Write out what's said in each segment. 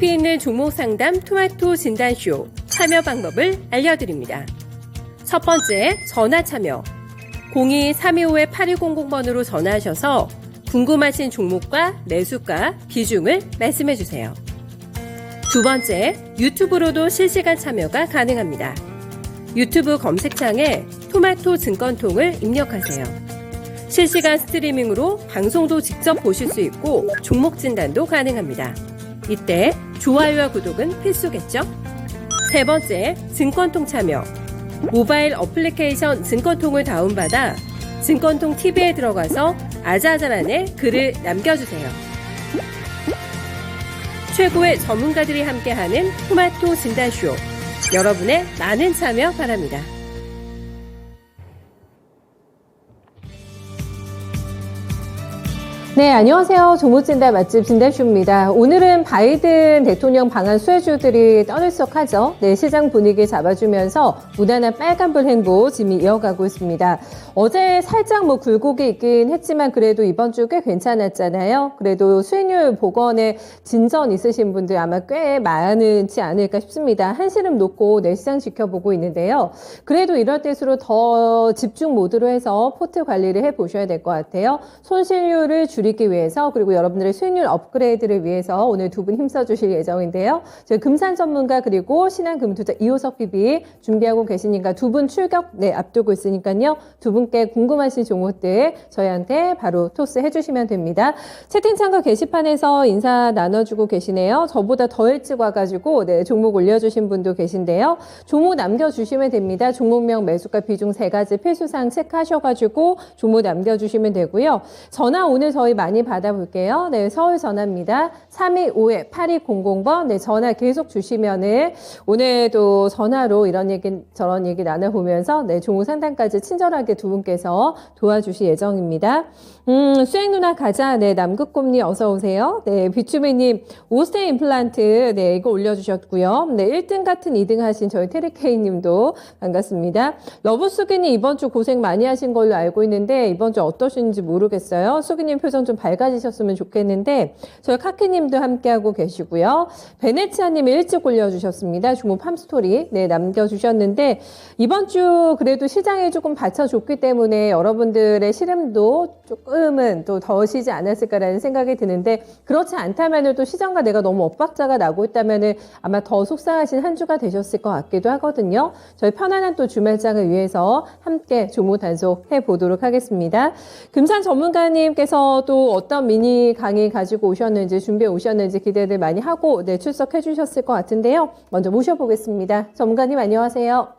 깊이 있는 종목 상담 토마토 진단쇼 참여 방법을 알려드립니다. 첫 번째, 전화 참여. 02-325-8200번으로 전화하셔서 궁금하신 종목과 매수가, 비중을 말씀해주세요. 두 번째, 유튜브로도 실시간 참여가 가능합니다. 유튜브 검색창에 토마토 증권통을 입력하세요. 실시간 스트리밍으로 방송도 직접 보실 수 있고 종목 진단도 가능합니다. 이때 좋아요와 구독은 필수겠죠? 세 번째, 증권통 참여. 모바일 어플리케이션 증권통을 다운받아 증권통 TV에 들어가서 아자아자란에 글을 남겨주세요. 최고의 전문가들이 함께하는 토마토 진단쇼. 여러분의 많은 참여 바랍니다. 네, 안녕하세요. 종목진단 맛집 진단쇼입니다. 오늘은 바이든 대통령 방한 수혜주들이 떠들썩하죠. 네, 시장 분위기 잡아주면서 무난한 빨간불 행보 지금 이어가고 있습니다. 어제 살짝 굴곡이 있긴 했지만 그래도 이번 주 꽤 괜찮았잖아요. 그래도 수익률 복원에 진전 있으신 분들 아마 꽤 많지 않을까 싶습니다. 한시름 놓고 내 시장 지켜보고 있는데요. 그래도 이럴 때일수록 더 집중 모드로 해서 포트 관리를 해보셔야 될 것 같아요. 손실률을 줄이기 위해서 그리고 여러분들의 수익률 업그레이드를 위해서 오늘 두 분 힘써주실 예정인데요. 저희 금산 전문가 그리고 신한금투자 이호석 PB 준비하고 계시니까 두 분 출격 앞두고 있으니까요. 두 분께 궁금하신 종목들 저희한테 바로 토스해 주시면 됩니다. 채팅창과 게시판에서 인사 나눠주고 계시네요. 저보다 더 일찍 와가지고 종목 올려주신 분도 계신데요. 종목 남겨주시면 됩니다. 종목명, 매수가, 비중 세 가지 필수사항 체크하셔가지고 종목 남겨주시면 되고요. 전화 오늘 저희 많이 받아볼게요. 네, 서울 전화입니다. 325-8200번. 네, 전화 계속 주시면은 오늘도 전화로 이런 얘기 저런 얘기 나눠보면서 종목 상담까지 친절하게 두 분께서 도와주실 예정입니다. 수행 누나 가자. 네, 남극곰님 어서 오세요. 네, 비추미님 오스테 임플란트. 네, 이거 올려주셨고요. 네, 1등 같은 2등 하신 저희 테리케이님도 반갑습니다. 러브수기님 이번 주 고생 많이 하신 걸로 알고 있는데 이번 주 어떠신지 모르겠어요. 수기님 표정 좀 밝아지셨으면 좋겠는데 저희 카키님도 함께하고 계시고요. 베네치아님이 일찍 올려주셨습니다. 종목 팜스토리 남겨주셨는데 이번 주 그래도 시장이 조금 받쳐줬기 때문에 여러분들의 시름도 조금은 또 더 쉬지 않았을까라는 생각이 드는데 그렇지 않다면 또 시장과 내가 너무 엇박자가 나고 있다면 아마 더 속상하신 한 주가 되셨을 것 같기도 하거든요. 저희 편안한 또 주말장을 위해서 함께 종목 단속해 보도록 하겠습니다. 금산 전문가님께서 또 어떤 미니 강의 가지고 오셨는지 준비해 오셨는지 기대를 많이 하고 출석해 주셨을 것 같은데요. 먼저 모셔보겠습니다. 전문가님 안녕하세요.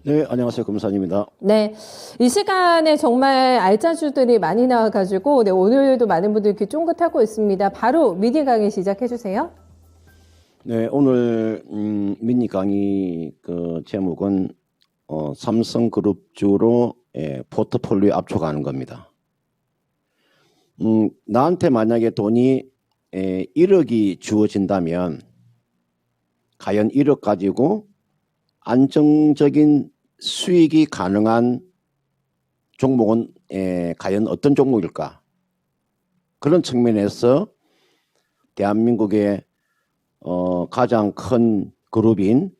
네, 안녕하세요. 금산입니다. 네, 이 시간에 정말 알짜주들이 많이 나와가지고 오늘도 많은 분들이 귀 쫑긋하고 있습니다. 바로 미니 강의 시작해 주세요. 네, 오늘 미니 강의 그 제목은 삼성그룹주로 포트폴리오 압축하는 겁니다. 나한테 만약에 돈이 1억이 주어진다면 과연 1억 가지고 안정적인 수익이 가능한 종목은 과연 어떤 종목일까? 그런 측면에서 대한민국의 가장 큰 그룹인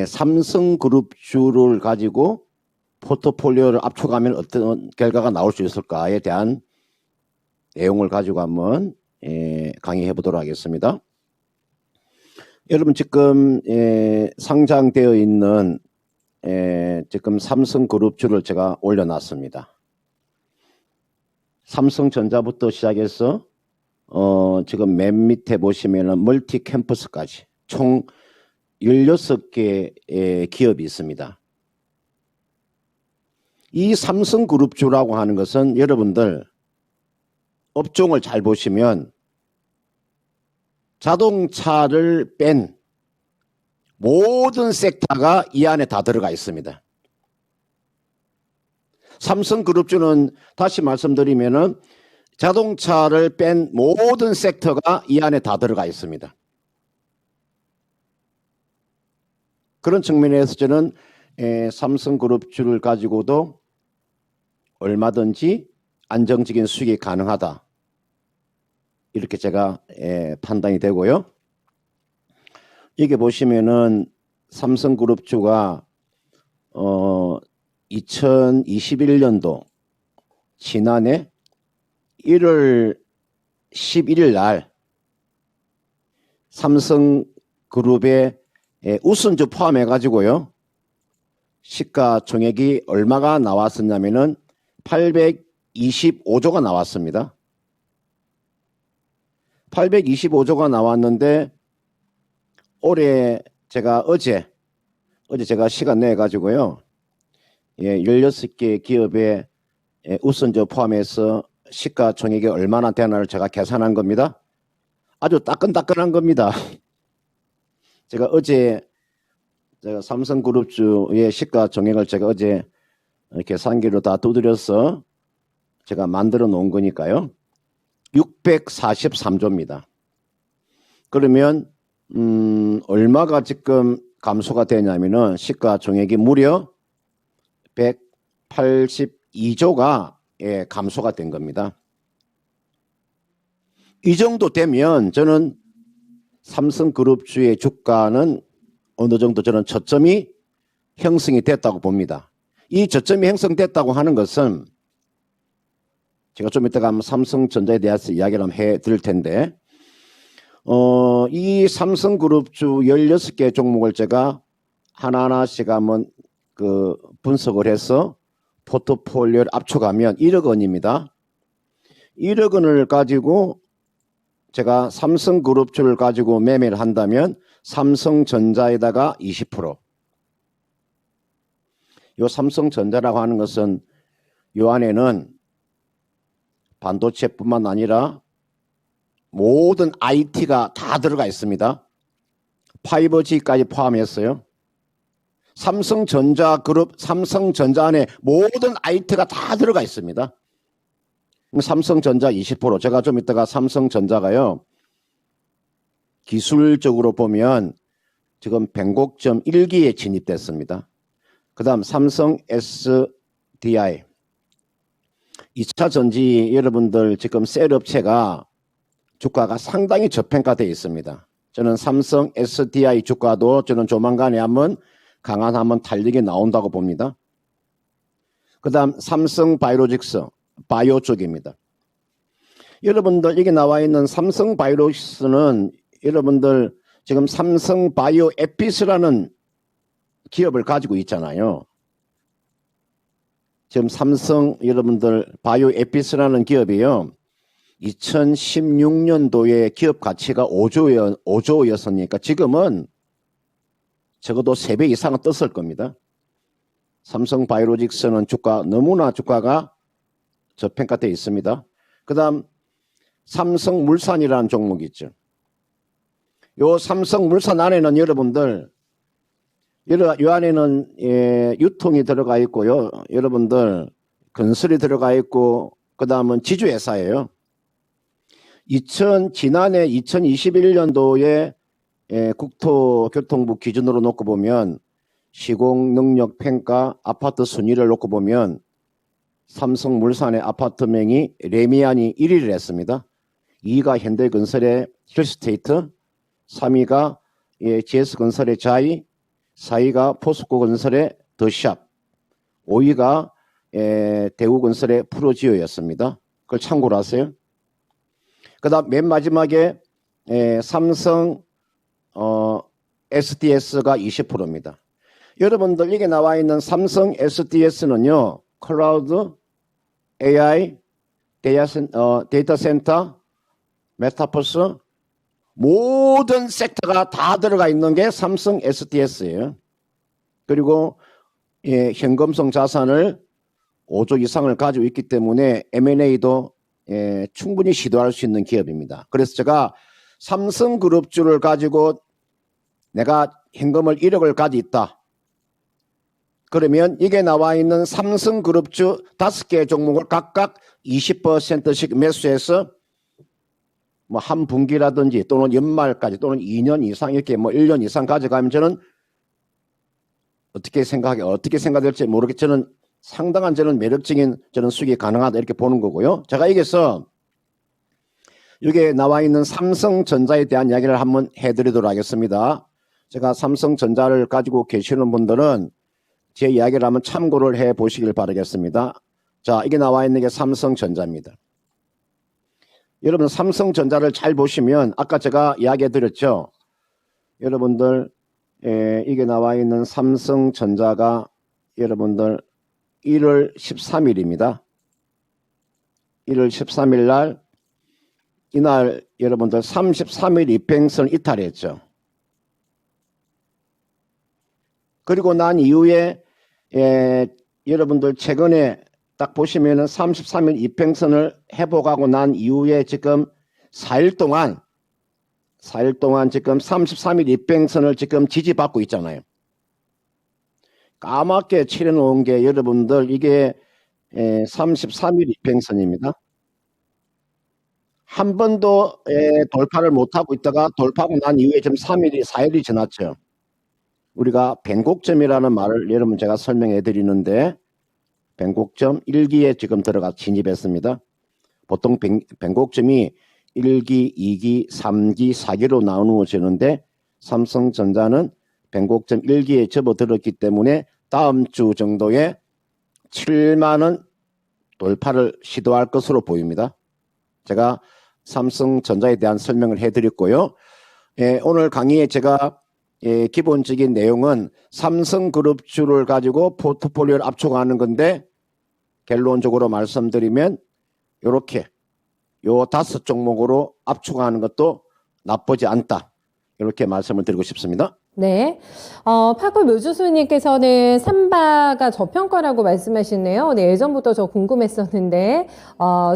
삼성그룹주를 가지고 포트폴리오를 압축하면 어떤 결과가 나올 수 있을까에 대한 내용을 가지고 한번 강의해 보도록 하겠습니다. 여러분 지금 상장되어 있는 지금 삼성그룹주를 제가 올려놨습니다. 삼성전자부터 시작해서 지금 맨 밑에 보시면은 멀티캠퍼스까지 총 16개의 기업이 있습니다. 이 삼성그룹주라고 하는 것은 여러분들 업종을 잘 보시면 자동차를 뺀 모든 섹터가 이 안에 다 들어가 있습니다. 삼성그룹주는 다시 말씀드리면은 자동차를 뺀 모든 섹터가 이 안에 다 들어가 있습니다. 그런 측면에서 저는 삼성그룹주를 가지고도 얼마든지 안정적인 수익이 가능하다. 이렇게 제가 판단이 되고요. 이게 보시면은 삼성그룹주가 2021년도 지난해 1월 11일 날 삼성그룹의 우선주 포함해 가지고요. 시가총액이 얼마가 나왔었냐면은 825조가 나왔습니다. 825조가 나왔는데 올해 제가 어제 제가 시간 내 가지고요. 16개 기업의 우선주 포함해서 시가총액이 얼마나 되나를 제가 계산한 겁니다. 아주 따끈따끈한 겁니다. 제가 어제 삼성그룹주의 시가총액을 제가 어제 계산기로 다 두드려서 제가 만들어 놓은 거니까요. 643조입니다. 그러면 얼마가 지금 감소가 되냐면은 시가총액이 무려 182조가 감소가 된 겁니다. 이 정도 되면 저는 삼성그룹주의 주가는 어느 정도 저는 저점이 형성이 됐다고 봅니다. 이 저점이 형성됐다고 하는 것은 제가 좀 이따가 한번 삼성전자에 대해서 이야기를 한번 해드릴 텐데 이 삼성그룹주 16개 종목을 제가 하나하나씩 한번 분석을 해서 포트폴리오를 압축하면 1억 원입니다. 1억 원을 가지고 제가 삼성그룹주를 가지고 매매를 한다면 삼성전자에다가 20%. 요 삼성전자라고 하는 것은 요 안에는 반도체뿐만 아니라 모든 IT가 다 들어가 있습니다. 5G까지 포함했어요. 삼성전자 그룹, 삼성전자 안에 모든 IT가 다 들어가 있습니다. 삼성전자 20%. 제가 좀 이따가 삼성전자가요. 기술적으로 보면 지금 변곡점 1기에 진입됐습니다. 그 다음 삼성 SDI. 2차 전지 여러분들 지금 셀업체가 주가가 상당히 저평가되어 있습니다. 저는 삼성 SDI 주가도 저는 조만간에 한번 강한 한번 탄력이 나온다고 봅니다. 그 다음 삼성 바이오로직스 바이오 쪽입니다. 여러분들 여기 나와 있는 삼성 바이오로직스는 여러분들 지금 삼성 바이오 에피스라는 기업을 가지고 있잖아요. 지금 삼성 여러분들 바이오 에피스라는 기업이요. 2016년도에 기업 가치가 5조였으니까 지금은 적어도 3배 이상은 떴을 겁니다. 삼성 바이오로직스는 너무나 주가가 저평가되어 있습니다. 그 다음 삼성물산이라는 종목이 있죠. 요 삼성물산 안에는 여러분들 요 안에는 유통이 들어가 있고요. 여러분들 건설이 들어가 있고 그 다음은 지주회사예요. 지난해 2021년도에 국토교통부 기준으로 놓고 보면 시공능력 평가 아파트 순위를 놓고 보면 삼성물산의 아파트명이 레미안이 1위를 했습니다. 2위가 현대건설의 힐스테이트, 3위가 GS건설의 자이, 4위가 포스코건설의 더샵, 5위가 대우건설의 프로지오였습니다. 그걸 참고로 하세요. 그 다음 맨 마지막에 삼성 SDS가 20%입니다. 여러분들 여기 나와 있는 삼성 SDS는요. 클라우드, AI, 데이터 센터, 메타버스 모든 섹터가 다 들어가 있는 게 삼성 SDS예요. 그리고 현금성 자산을 5조 이상을 가지고 있기 때문에 M&A도 충분히 시도할 수 있는 기업입니다. 그래서 제가 삼성그룹주를 가지고 내가 현금을 1억을 가지고 있다. 그러면 이게 나와 있는 삼성그룹주 5개 종목을 각각 20%씩 매수해서 뭐 한 분기라든지 또는 연말까지 또는 2년 이상 이렇게 뭐 1년 이상 가져가면 저는 어떻게 생각될지 모르겠지만 상당한 저는 매력적인 저는 수익이 가능하다 이렇게 보는 거고요. 제가 여기서 여기에 나와 있는 삼성전자에 대한 이야기를 한번 해드리도록 하겠습니다. 제가 삼성전자를 가지고 계시는 분들은 제 이야기를 한번 참고를 해 보시길 바라겠습니다. 자, 이게 나와 있는 게 삼성전자입니다. 여러분 삼성전자를 잘 보시면 아까 제가 이야기해 드렸죠. 여러분들 이게 나와 있는 삼성전자가 여러분들 1월 13일입니다. 1월 13일 날 이날 여러분들 33일 입행선 이탈했죠. 그리고 난 이후에 여러분들 최근에 딱 보시면은 33일 입행선을 회복하고 난 이후에 지금 4일 동안 지금 33일 입행선을 지금 지지받고 있잖아요. 까맣게 칠해놓은 게 여러분들 이게 33일 입행선입니다. 한 번도 돌파를 못하고 있다가 돌파하고 난 이후에 지금 4일이 지났죠. 우리가 뱅곡점이라는 말을 여러분 제가 설명해 드리는데 뱅곡점 1기에 지금 들어가 진입했습니다. 보통 뱅곡점이 1기, 2기, 3기, 4기로 나누어지는데 삼성전자는 뱅곡점 1기에 접어들었기 때문에 다음 주 정도에 7만원 돌파를 시도할 것으로 보입니다. 제가 삼성전자에 대한 설명을 해드렸고요. 오늘 강의에 제가 기본적인 내용은 삼성그룹주를 가지고 포트폴리오를 압축하는 건데 결론적으로 말씀드리면 이렇게 요 5종목으로 압축하는 것도 나쁘지 않다. 이렇게 말씀을 드리고 싶습니다. 네. 파골 묘주수님께서는 삼바가 저평가라고 말씀하시네요. 네, 예전부터 저 궁금했었는데,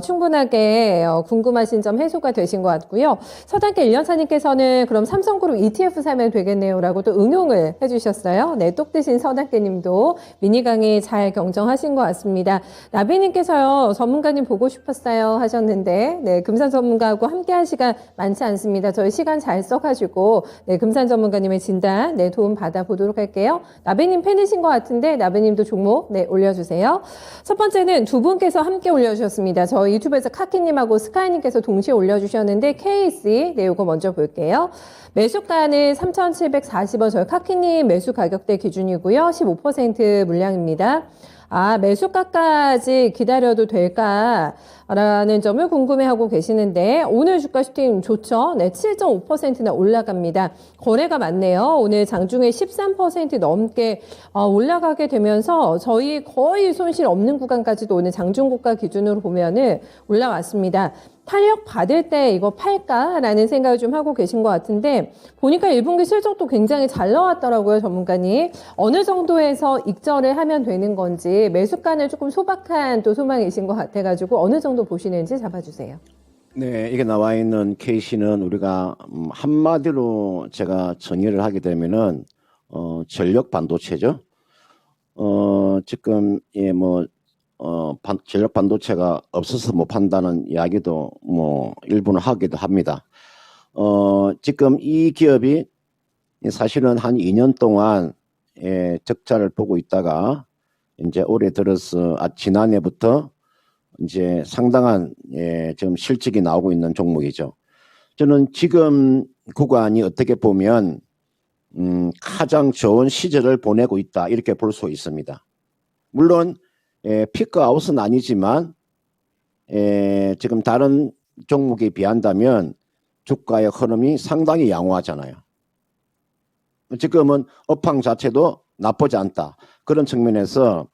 충분하게 궁금하신 점 해소가 되신 것 같고요. 서단계 1년차님께서는 그럼 삼성그룹 ETF 사면 되겠네요. 라고 또 응용을 해주셨어요. 네, 똑 드신 서단계님도 미니 강의 잘 경청하신 것 같습니다. 나비님께서요, 전문가님 보고 싶었어요 하셨는데, 네, 금산 전문가하고 함께 한 시간 많지 않습니다. 저희 시간 잘 써가지고, 네, 금산 전문가님의 진단 네, 도움 받아보도록 할게요. 나베님 팬이신 것 같은데 나베님도 종목 네, 올려주세요. 첫 번째는 두 분께서 함께 올려주셨습니다. 저 유튜브에서 카키님하고 스카이님께서 동시에 올려주셨는데 KC 네, 요거 먼저 볼게요. 매수가는 3,740원 저희 카키님 매수 가격대 기준이고요. 15% 물량입니다. 매수가까지 기다려도 될까라는 점을 궁금해하고 계시는데 오늘 주가 슈팅 좋죠? 네, 7.5%나 올라갑니다. 거래가 많네요. 오늘 장중에 13% 넘게 올라가게 되면서 저희 거의 손실 없는 구간까지도 오늘 장중고가 기준으로 보면은 올라왔습니다. 탄력 받을 때 이거 팔까라는 생각을 좀 하고 계신 것 같은데 보니까 1분기 실적도 굉장히 잘 나왔더라고요, 전문가님. 어느 정도에서 익절을 하면 되는 건지 매수가는 조금 소박한 또 소망이신 것 같아가지고 어느 정도 보시는지 잡아주세요. 네, 이게 나와 있는 케이스는 우리가 한마디로 제가 정의를 하게 되면은 전력 반도체죠. 지금 전력 반도체가 없어서 못 판다는 이야기도 일부는 하기도 합니다. 지금 이 기업이 사실은 한 2년 동안 적자를 보고 있다가 이제 올해 들어서 지난해부터 이제 상당한 지금 실적이 나오고 있는 종목이죠. 저는 지금 구간이 어떻게 보면 가장 좋은 시절을 보내고 있다 이렇게 볼 수 있습니다. 물론 피크아웃은 아니지만 지금 다른 종목에 비한다면 주가의 흐름이 상당히 양호하잖아요. 지금은 업황 자체도 나쁘지 않다. 그런 측면에서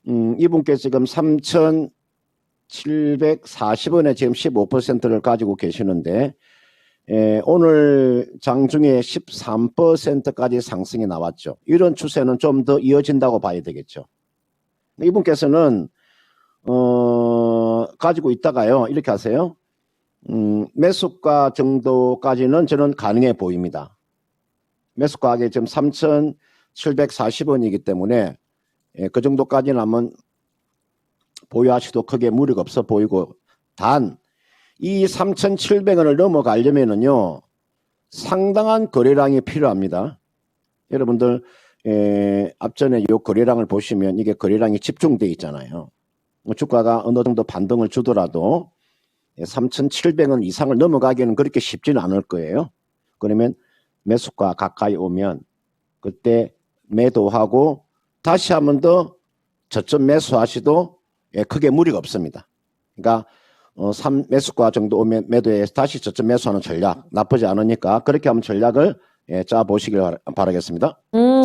이분께 지금 3,740원에 지금 15%를 가지고 계시는데 오늘 장중에 13%까지 상승이 나왔죠. 이런 추세는 좀 더 이어진다고 봐야 되겠죠. 이분께서는 가지고 있다가요 이렇게 하세요. 매수가 정도까지는 저는 가능해 보입니다. 매수가액이 지금 3,740원이기 때문에 그 정도까지는 한번 보유하셔도 크게 무리가 없어 보이고 단 이 3,700원을 넘어가려면은요 상당한 거래량이 필요합니다. 여러분들 앞전에 요 거래량을 보시면 이게 거래량이 집중되어 있잖아요. 주가가 어느 정도 반등을 주더라도 3,700원 이상을 넘어가기에는 그렇게 쉽지는 않을 거예요. 그러면 매수가 가까이 오면 그때 매도하고 다시 한 번 더 저점 매수하시도 크게 무리가 없습니다. 그러니까 3매수가 정도 오면 매도해서 다시 저점 매수하는 전략 나쁘지 않으니까 그렇게 한번 전략을 짜 보시길 바라겠습니다.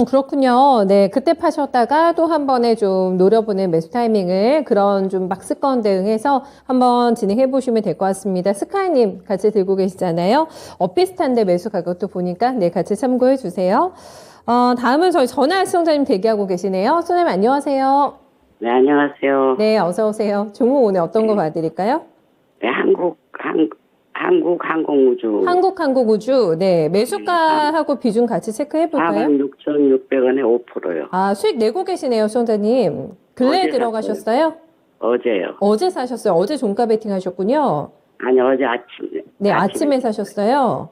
그렇군요. 네, 그때 파셨다가 또 한 번에 좀 노려보는 매수 타이밍을 그런 좀 박스권 대응해서 한번 진행해 보시면 될 것 같습니다. 스카이님 같이 들고 계시잖아요. 비슷한데 매수 가격도 보니까 네, 같이 참고해 주세요. 다음은 저희 전화 시청자님 대기하고 계시네요. 소장님 안녕하세요. 네, 안녕하세요. 네, 어서 오세요. 종목 오늘 어떤 거 봐드릴까요? 네, 한국항공우주. 한국항공우주. 네, 매수가하고 비중 같이 체크해 볼까요? 46,600원에 5%요. 아, 수익 내고 계시네요, 시청자님. 근래에 어제 들어가셨어요? 어제요. 어제 사셨어요. 어제 종가 베팅 하셨군요. 아니, 어제 아침에. 네, 아침에 사셨어요.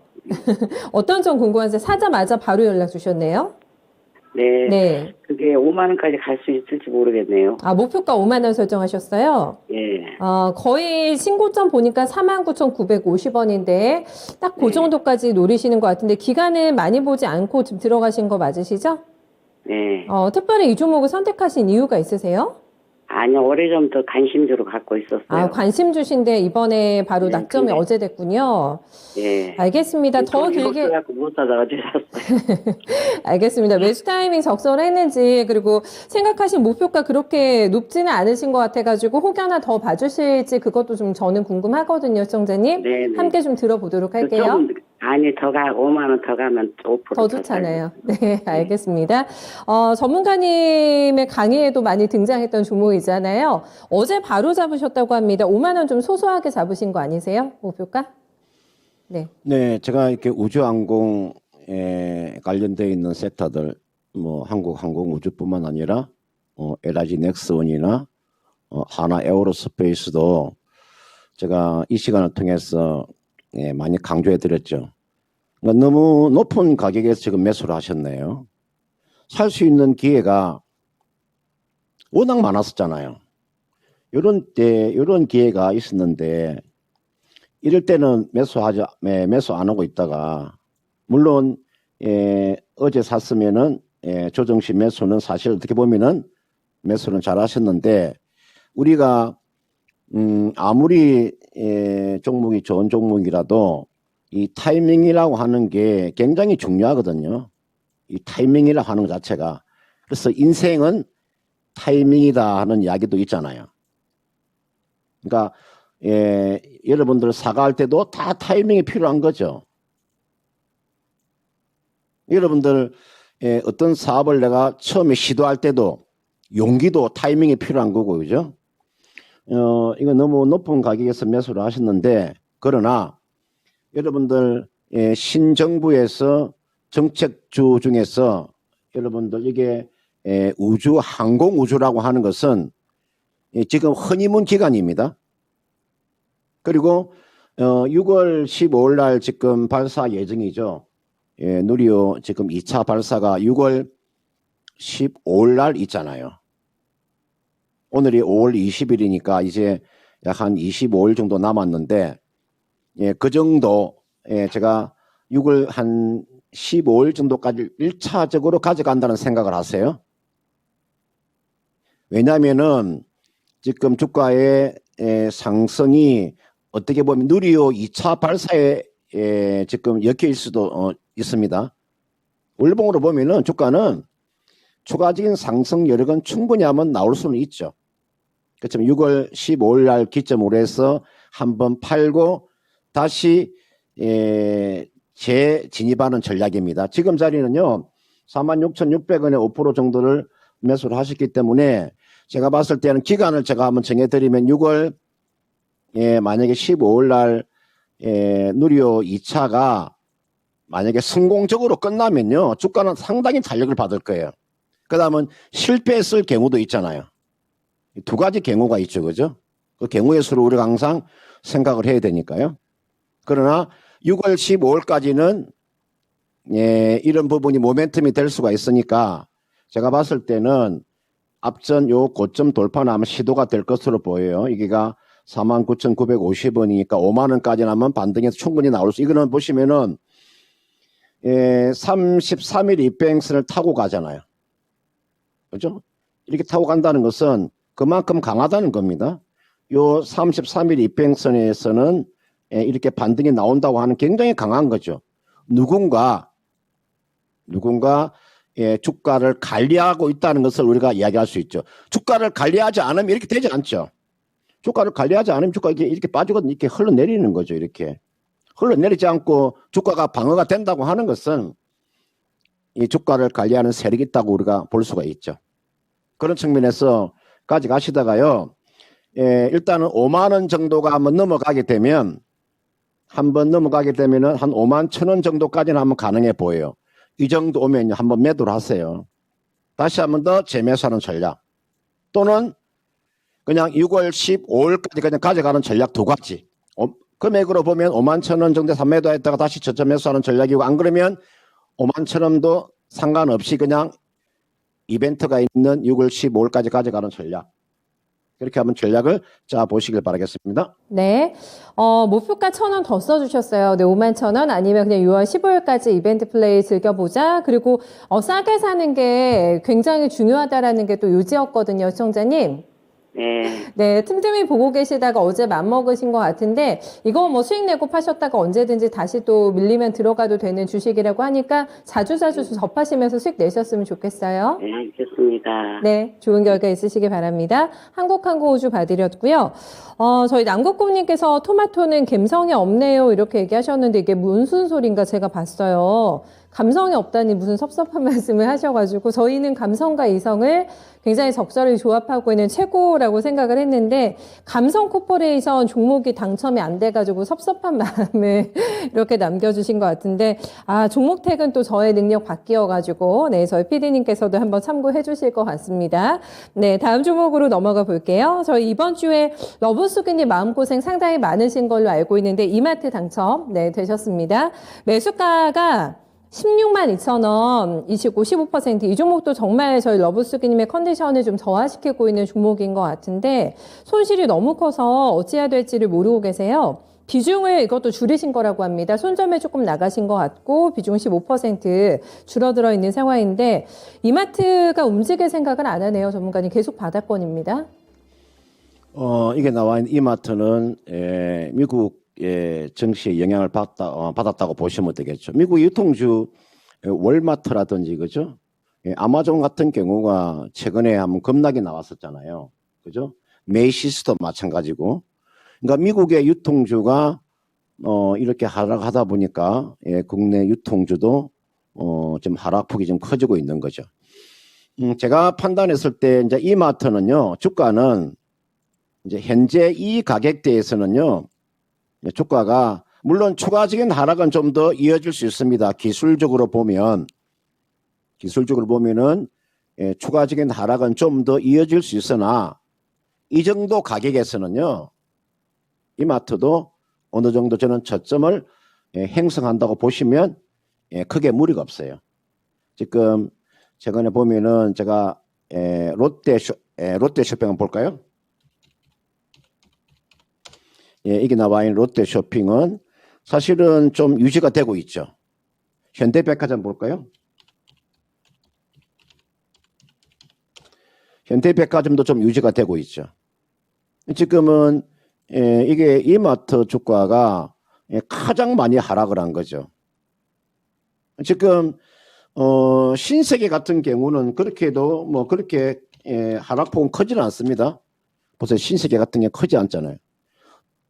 어떤 점 궁금한데 사자마자 바로 연락 주셨네요. 네. 네. 그게 5만원까지 갈 수 있을지 모르겠네요. 아, 목표가 5만 원 설정하셨어요? 예. 거의 신고점 보니까 49,950원인데 딱 그 네. 정도까지 노리시는 것 같은데 기간을 많이 보지 않고 지금 들어가신 거 맞으시죠? 네. 특별히 이 종목을 선택하신 이유가 있으세요? 아니요, 오래전부터 관심주로 갖고 있었어요. 아, 관심 주신데 이번에 바로 네, 낙점이 근데- 어제 됐군요. 예. 알겠습니다. 더 길게 갖고 못 사다가 어제 샀어요. 알겠습니다. 매수 타이밍 적절했는지 그리고 생각하신 목표가 그렇게 높지는 않으신 것 같아가지고 혹여나 더 봐주실지 그것도 좀 저는 궁금하거든요, 시청자님. 네네. 함께 좀 들어보도록 할게요. 조금, 아니, 5만원 더 가면 5% 더 좋잖아요. 네, 알겠습니다. 전문가님의 강의에도 많이 등장했던 종목이잖아요. 어제 바로 잡으셨다고 합니다. 5만 원 좀 소소하게 잡으신 거 아니세요? 목표가? 네. 네, 제가 이렇게 우주항공에 관련되어 있는 섹터들, 뭐 한국항공우주뿐만 아니라 LIG 넥스원이나 하나 에어로스페이스도 제가 이 시간을 통해서 많이 강조해드렸죠. 그러니까 너무 높은 가격에서 지금 매수를 하셨네요. 살 수 있는 기회가 워낙 많았었잖아요. 이런 기회가 있었는데 이럴 때는 매수 안 하고 있다가 물론 어제 샀으면은 조정시 매수는 사실 어떻게 보면은 매수는 잘 하셨는데 우리가 아무리 종목이 좋은 종목이라도 이 타이밍이라고 하는 게 굉장히 중요하거든요. 이 타이밍이라고 하는 것 자체가. 그래서 인생은 타이밍이다 하는 이야기도 있잖아요. 그러니까 여러분들 사과할 때도 다 타이밍이 필요한 거죠. 여러분들 어떤 사업을 내가 처음에 시도할 때도 용기도 타이밍이 필요한 거고, 그죠? 이거 너무 높은 가격에서 매수를 하셨는데, 그러나 여러분들 신정부에서 정책주 중에서 여러분들 이게 항공우주라고 하는 것은 지금 허니문 기간입니다. 그리고 6월 15일 날 지금 발사 예정이죠. 누리호 지금 2차 발사가 6월 15일 날 있잖아요. 오늘이 5월 20일이니까 이제 약 한 25일 정도 남았는데 그 정도 제가 6월 한 15일 정도까지 1차적으로 가져간다는 생각을 하세요. 왜냐하면은 지금 주가의 상승이 어떻게 보면 누리호 2차 발사에 지금 엮여 있을 수도 있습니다. 월봉으로 보면은 주가는 추가적인 상승 여력은 충분히 하면 나올 수는 있죠. 그렇지만 6월 15일 날 기점으로 해서 한번 팔고 다시 재진입하는 전략입니다. 지금 자리는요 46,600원에 5% 정도를 매수를 하셨기 때문에 제가 봤을 때는 기간을 제가 한번 정해드리면 6월 만약에 15일 날 누리호 2차가 만약에 성공적으로 끝나면요 주가는 상당히 탄력을 받을 거예요. 그 다음은 실패했을 경우도 있잖아요. 두 가지 경우가 있죠, 그죠? 그 경우의 수를 우리가 항상 생각을 해야 되니까요. 그러나 6월 15일까지는 이런 부분이 모멘텀이 될 수가 있으니까 제가 봤을 때는 앞전 요 고점 돌파는 아마 시도가 될 것으로 보여요. 이게가 49,950원이니까 5만 원까지 나면 반등해서 충분히 나올 수. 이거는 보시면은 33일 입행선을 타고 가잖아요. 그죠? 이렇게 타고 간다는 것은 그만큼 강하다는 겁니다. 요 33일 입행선에서는 이렇게 반등이 나온다고 하는 굉장히 강한 거죠. 누군가 주가를 관리하고 있다는 것을 우리가 이야기할 수 있죠. 주가를 관리하지 않으면 이렇게 되지 않죠. 주가를 관리하지 않으면 주가가 이렇게 빠지거든요. 이렇게 흘러내리는 거죠. 이렇게 흘러내리지 않고 주가가 방어가 된다고 하는 것은 이 주가를 관리하는 세력이 있다고 우리가 볼 수가 있죠. 그런 측면에서 가져가시다가요. 일단은 5만 원 정도가 한번 넘어가게 되면 한 5만 1,000원 정도까지는 한번 가능해 보여요. 이 정도 오면 한번 매도를 하세요. 다시 한번 더 재매수하는 전략 또는 그냥 6월 15일까지 그냥 가져가는 전략 두 가지. 금액으로 보면 5만 1,000원 정도에서 매도했다가 다시 저점 매수하는 전략이고 안 그러면 5만 1,000원도 상관없이 그냥 이벤트가 있는 6월 15일까지 가져가는 전략. 그렇게 한번 전략을 짜 보시길 바라겠습니다. 네. 목표가 1,000원 더 써주셨어요. 네, 51,000원 아니면 그냥 6월 15일까지 이벤트 플레이 즐겨보자. 그리고 싸게 사는 게 굉장히 중요하다라는 게 또 요지였거든요, 시청자님. 네. 네, 틈틈이 보고 계시다가 어제 맘먹으신 것 같은데 이거 뭐 수익 내고 파셨다가 언제든지 다시 또 밀리면 들어가도 되는 주식이라고 하니까 자주자주 접하시면서 수익 내셨으면 좋겠어요. 네, 알겠습니다. 네, 좋은 결과 있으시기 바랍니다. 한국항공우주 봐드렸고요. 저희 남국국님께서 토마토는 감성이 없네요 이렇게 얘기하셨는데 이게 무슨 소린가 제가 봤어요. 감성이 없다니 무슨 섭섭한 말씀을 하셔가지고 저희는 감성과 이성을 굉장히 적절히 조합하고 있는 최고라고 생각을 했는데 감성 코퍼레이션 종목이 당첨이 안 돼가지고 섭섭한 마음을 이렇게 남겨주신 것 같은데 종목 택은 또 저의 능력 바뀌어가지고 네 저희 PD님께서도 한번 참고해 주실 것 같습니다. 네 다음 종목으로 넘어가 볼게요. 저희 이번 주에 러브수기님 마음고생 상당히 많으신 걸로 알고 있는데 이마트 당첨 네 되셨습니다. 매수가가 16만 2천 원이시고 15%. 이 종목도 정말 저희 러브수기님의 컨디션을 좀 저하시키고 있는 종목인 것 같은데 손실이 너무 커서 어찌해야 될지를 모르고 계세요. 비중을 이것도 줄이신 거라고 합니다. 손절매 조금 나가신 것 같고 비중 15% 줄어들어 있는 상황인데 이마트가 움직일 생각은 안 하네요. 전문가님 계속 바닥권입니다. 이게 나와 있는 이마트는 미국 증시에 영향을 받았다고 보시면 되겠죠. 미국 유통주 월마트라든지 그죠? 아마존 같은 경우가 최근에 한번 급락이 나왔었잖아요. 그죠? 메이시스도 마찬가지고. 그러니까 미국의 유통주가 이렇게 하락하다 보니까 국내 유통주도 좀 하락폭이 좀 커지고 있는 거죠. 제가 판단했을 때 이제 이마트는요 주가는 이제 현재 이 가격대에서는요 주가가 물론 추가적인 하락은 좀 더 이어질 수 있습니다. 기술적으로 보면은 추가적인 하락은 좀 더 이어질 수 있으나 이 정도 가격에서는요 이마트도 어느 정도 저는 저점을 형성한다고 보시면 크게 무리가 없어요. 지금 최근에 보면은 제가 롯데쇼핑 한번 볼까요? 이게 나와 있는 롯데쇼핑은 사실은 좀 유지가 되고 있죠. 현대백화점 볼까요? 현대백화점도 좀 유지가 되고 있죠. 지금은 이게 이마트 주가가 가장 많이 하락을 한 거죠. 지금 신세계 같은 경우는 그렇게도 뭐 그렇게 하락폭은 크지는 않습니다. 보세요. 신세계 같은 게 크지 않잖아요.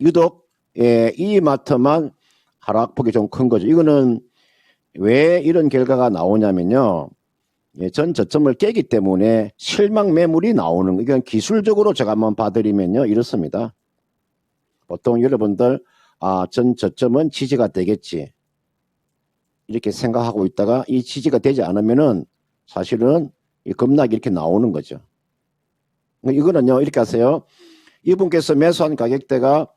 유독 이마트만 하락폭이 좀 큰 거죠. 이거는 왜 이런 결과가 나오냐면요. 전 저점을 깨기 때문에 실망 매물이 나오는 이건 기술적으로 제가 한번 봐드리면요. 이렇습니다. 보통 여러분들 전 저점은 지지가 되겠지. 이렇게 생각하고 있다가 이 지지가 되지 않으면은 사실은 이 급락이 이렇게 나오는 거죠. 이거는요. 이렇게 하세요. 이분께서 매수한 가격대가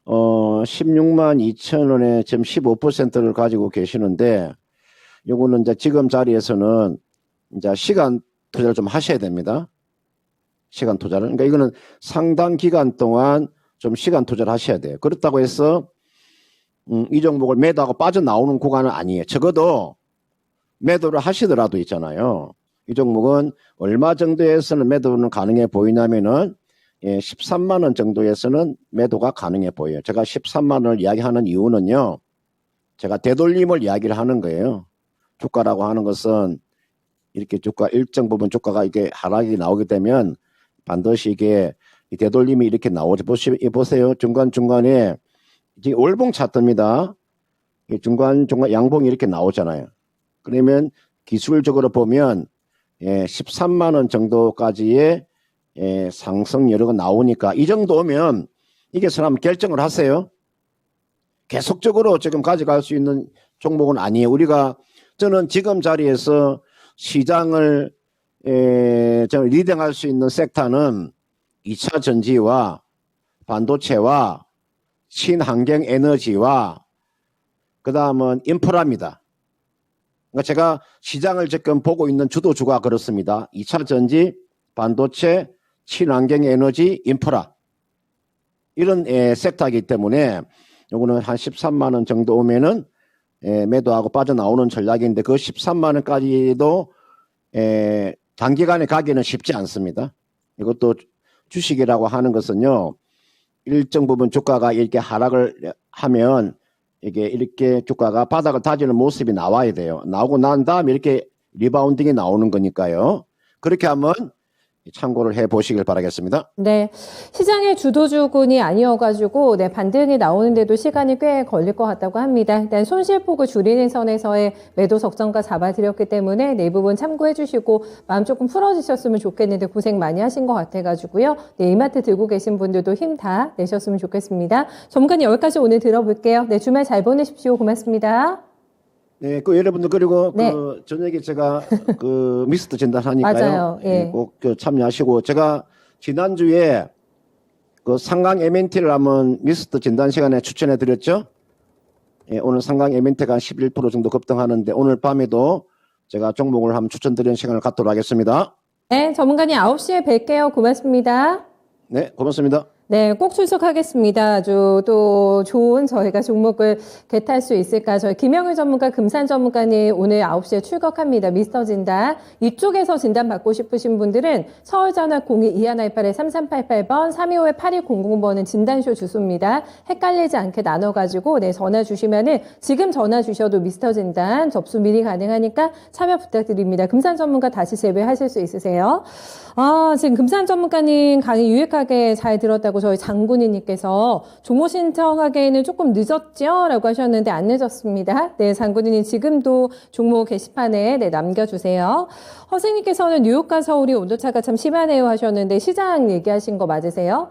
16만 2천 원에 지금 15%를 가지고 계시는데 요거는 이제 지금 자리에서는 이제 시간 투자를 좀 하셔야 됩니다. 시간 투자를. 그러니까 이거는 상당 기간 동안 좀 시간 투자를 하셔야 돼요. 그렇다고 해서 이 종목을 매도하고 빠져나오는 구간은 아니에요. 적어도 매도를 하시더라도 있잖아요. 이 종목은 얼마 정도에서는 매도는 가능해 보이냐면은 13만 원 정도에서는 매도가 가능해 보여요. 제가 13만 원을 이야기하는 이유는요. 제가 되돌림을 이야기를 하는 거예요. 주가라고 하는 것은 이렇게 주가 일정 부분 주가가 이게 하락이 나오게 되면 반드시 이게 되돌림이 이렇게 나오죠. 보세요. 중간중간에 지금 월봉 차트입니다. 중간 양봉이 이렇게 나오잖아요. 그러면 기술적으로 보면 13만 원 정도까지의 상승 여러가 나오니까 이 정도면 이게 사람 결정을 하세요. 계속적으로 지금 가져갈 수 있는 종목은 아니에요. 저는 지금 자리에서 시장을 저는 리딩할 수 있는 섹터는 2차 전지와 반도체와 신환경 에너지와 그다음은 인프라입니다. 그러니까 제가 시장을 지금 보고 있는 주도주가 그렇습니다. 2차 전지, 반도체, 친환경 에너지, 인프라 이런 섹터이기 때문에 요거는 한 13만 원 정도 오면은 매도하고 빠져나오는 전략인데 그 13만 원까지도 단기간에 가기는 쉽지 않습니다. 이것도 주식이라고 하는 것은요. 일정 부분 주가가 이렇게 하락을 하면 이게 이렇게 주가가 바닥을 다지는 모습이 나와야 돼요. 나오고 난 다음에 이렇게 리바운딩이 나오는 거니까요. 그렇게 한번 참고를 해 보시길 바라겠습니다. 네, 시장의 주도주군이 아니어가지고 반등이 나오는데도 시간이 꽤 걸릴 것 같다고 합니다. 일단 손실폭을 줄이는 선에서의 매도 적정가 잡아드렸기 때문에 이 부분 참고해 주시고 마음 조금 풀어지셨으면 좋겠는데 고생 많이 하신 것 같아가지고요. 이마트 들고 계신 분들도 힘 다 내셨으면 좋겠습니다. 전문가님 여기까지 오늘 들어볼게요. 주말 잘 보내십시오. 고맙습니다. 네, 여러분들 그리고 네. 저녁에 제가 미스터 진단하니까요. 맞아요. 예. 꼭 참여하시고 제가 지난주에 상강 MNT를 한번 미스터 진단 시간에 추천해 드렸죠. 오늘 상강 MNT가 한 11% 정도 급등하는데 오늘 밤에도 제가 종목을 한번 추천드리는 시간을 갖도록 하겠습니다. 네, 전문가님 9시에 뵐게요. 고맙습니다. 네, 고맙습니다. 네, 꼭 출석하겠습니다. 아주 또 좋은 저희가 종목을 개탈 수 있을까. 저희 김영일 전문가, 금산 전문가님 오늘 9시에 출격합니다. 미스터 진단. 이쪽에서 진단 받고 싶으신 분들은 서울전화 02-2118-3388번, 325-8200번은 진단쇼 주소입니다. 헷갈리지 않게 나눠가지고 전화 주시면은 지금 전화 주셔도 미스터 진단 접수 미리 가능하니까 참여 부탁드립니다. 금산 전문가 다시 재배하실 수 있으세요? 지금 금산 전문가님 강의 유익하게 잘 들었다고 저희 장군이님께서 종목 신청하기에는 조금 늦었죠? 라고 하셨는데 안 늦었습니다. 네, 장군이님 지금도 종목 게시판에 남겨주세요. 허생님께서는 뉴욕과 서울이 온도차가 참 심하네요 하셨는데 시장 얘기하신 거 맞으세요?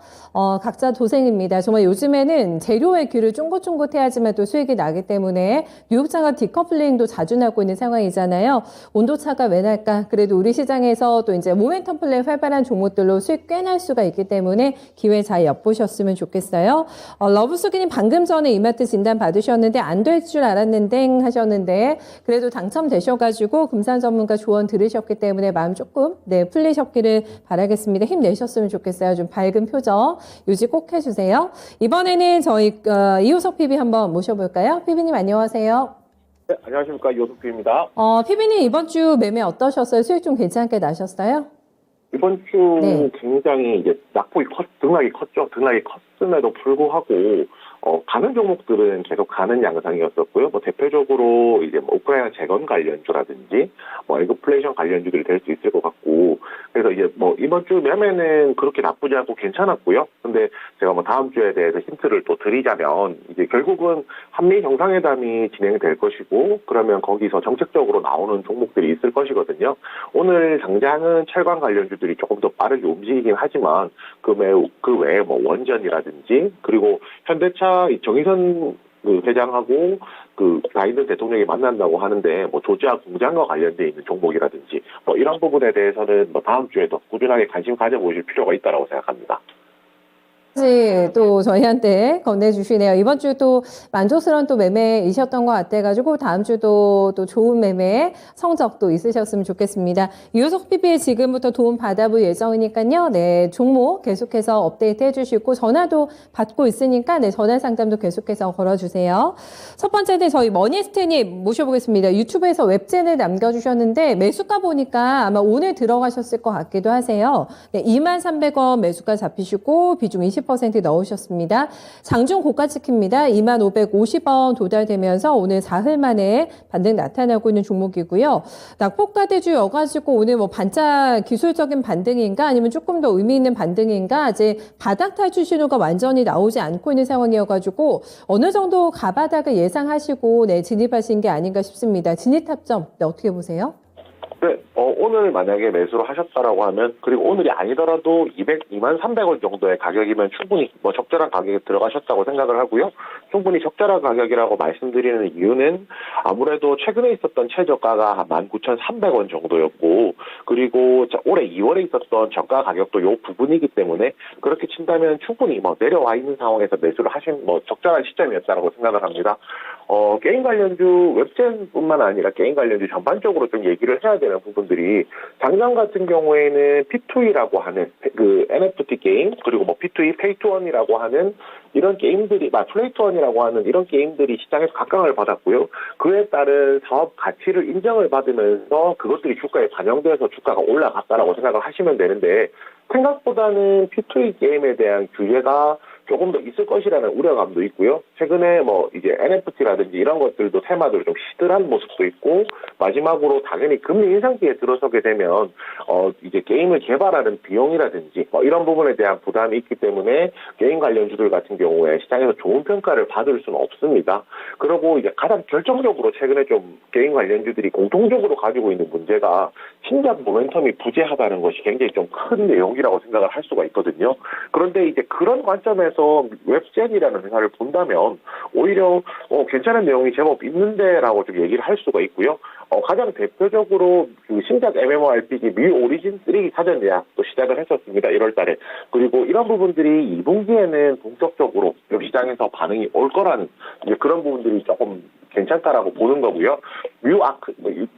각자 도생입니다. 정말 요즘에는 재료의 귤을 쫑긋쫑긋 해야지만 또 수익이 나기 때문에 뉴욕장과 디커플링도 자주 나고 있는 상황이잖아요. 온도차가 왜 날까? 그래도 우리 시장에서 또 이제 모멘텀 플레이 활발한 종목들로 수익 꽤 날 수가 있기 때문에 기회 잘 엿보셨으면 좋겠어요. 러브수기님 방금 전에 이마트 진단 받으셨는데 안 될 줄 알았는데 하셨는데 그래도 당첨되셔가지고 금산 전문가 조언 들으셨기 때문에 마음 조금 풀리셨기를 바라겠습니다. 힘내셨으면 좋겠어요. 좀 밝은 표정 유지 꼭 해주세요. 이번에는 저희 이호석 PB 한번 모셔볼까요? PB님 안녕하세요. 네, 안녕하십니까. 이호석 PB입니다. PB님 이번 주 매매 어떠셨어요? 수익 좀 괜찮게 나셨어요? 이번 주 네. 굉장히 이제 낙폭이 등락이 컸죠. 등락이 컸음에도 불구하고 가는 종목들은 계속 가는 양상이었었고요. 대표적으로 이제 우크라이나 재건 관련주라든지 에그플레이션 관련주들이 될 수 있을 것 같고, 그래서 이제 이번 주 매매는 그렇게 나쁘지 않고 괜찮았고요. 근데 제가 다음 주에 대해서 힌트를 또 드리자면 이제 결국은 한미 정상회담이 진행될 것이고, 그러면 거기서 정책적으로 나오는 종목들이 있을 것이거든요. 오늘 당장은 철강 관련주들이 조금 더 빠르게 움직이긴 하지만 그 외에 원전이라든지 그리고 현대차 정의선 회장하고 바이든 대통령이 만난다고 하는데 조지아 공장과 관련돼 있는 종목이라든지 이런 부분에 대해서는 다음 주에도 꾸준하게 관심 가져보실 필요가 있다고 생각합니다. 또 저희한테 건네주시네요. 이번 주 또 만족스러운 또 매매이셨던 것 같아가지고 다음 주도 또 좋은 매매 성적도 있으셨으면 좋겠습니다. 유효석 PB에 지금부터 도움 받아볼 예정이니까요. 네, 종목 계속해서 업데이트 해주시고 전화도 받고 있으니까 네, 전화 상담도 계속해서 걸어주세요. 첫 번째는 저희 머니스테님 모셔보겠습니다. 유튜브에서 웹젠을 남겨주셨는데 매수가 보니까 아마 오늘 들어가셨을 것 같기도 하세요. 네, 23,300원 매수가 잡히시고 비중 20% 넣으셨습니다. 장중 고가치키입니다. 25,550원 도달되면서 오늘 사흘 만에 반등 나타나고 있는 종목이고요. 낙폭과대주여가지고 오늘 뭐 반짝 기술적인 반등인가 아니면 조금 더 의미 있는 반등인가 아직 바닥 탈출 신호가 완전히 나오지 않고 있는 상황이어가지고 어느 정도 가바닥을 예상하시고 네, 진입하신 게 아닌가 싶습니다. 진입 타점 네, 어떻게 보세요? 네, 오늘 만약에 매수를 하셨다라고 하면, 그리고 오늘이 아니더라도 23,300원 정도의 가격이면 충분히 뭐 적절한 가격에 들어가셨다고 생각을 하고요. 충분히 적절한 가격이라고 말씀드리는 이유는 아무래도 최근에 있었던 최저가가 19,300원 정도였고, 그리고 올해 2월에 있었던 저가 가격도 요 부분이기 때문에 그렇게 친다면 충분히 뭐 내려와 있는 상황에서 매수를 하신 뭐 적절한 시점이었다고 생각을 합니다. 게임 관련주 웹젠뿐만 아니라 게임 관련주 전반적으로 좀 얘기를 해야 되는 부분들이 작년 같은 경우에는 P2E라고 하는 그 NFT 게임 그리고 뭐 P2E 페이투원이라고 하는 이런 게임들이 플레이투원이라고 하는 이런 게임들이 시장에서 각광을 받았고요. 그에 따른 사업 가치를 인정을 받으면서 그것들이 주가에 반영돼서 주가가 올라갔다라고 생각을 하시면 되는데 생각보다는 P2E 게임에 대한 규제가 조금 더 있을 것이라는 우려감도 있고요. 최근에 뭐 이제 NFT라든지 이런 것들도 테마들이 좀 시들한 모습도 있고 마지막으로 당연히 금리 인상기에 들어서게 되면 이제 게임을 개발하는 비용이라든지 이런 부분에 대한 부담이 있기 때문에 게임 관련주들 같은 경우에 시장에서 좋은 평가를 받을 수는 없습니다. 그리고 이제 가장 결정적으로 최근에 좀 게임 관련주들이 공통적으로 가지고 있는 문제가 신작 모멘텀이 부재하다는 것이 굉장히 좀 큰 내용이라고 생각을 할 수가 있거든요. 그런데 이제 그런 관점에서 웹젠이라는 회사를 본다면 오히려 괜찮은 내용이 제법 있는데라고 좀 얘기를 할 수가 있고요. 가장 대표적으로 그 신작 MMORPG 뮤 오리진 3 사전 예약도 시작을 했었습니다. 1월 달에. 그리고 이런 부분들이 2분기에는 본격적으로 시장에서 반응이 올 거라는 이제 그런 부분들이 조금 괜찮다라고 보는 거고요.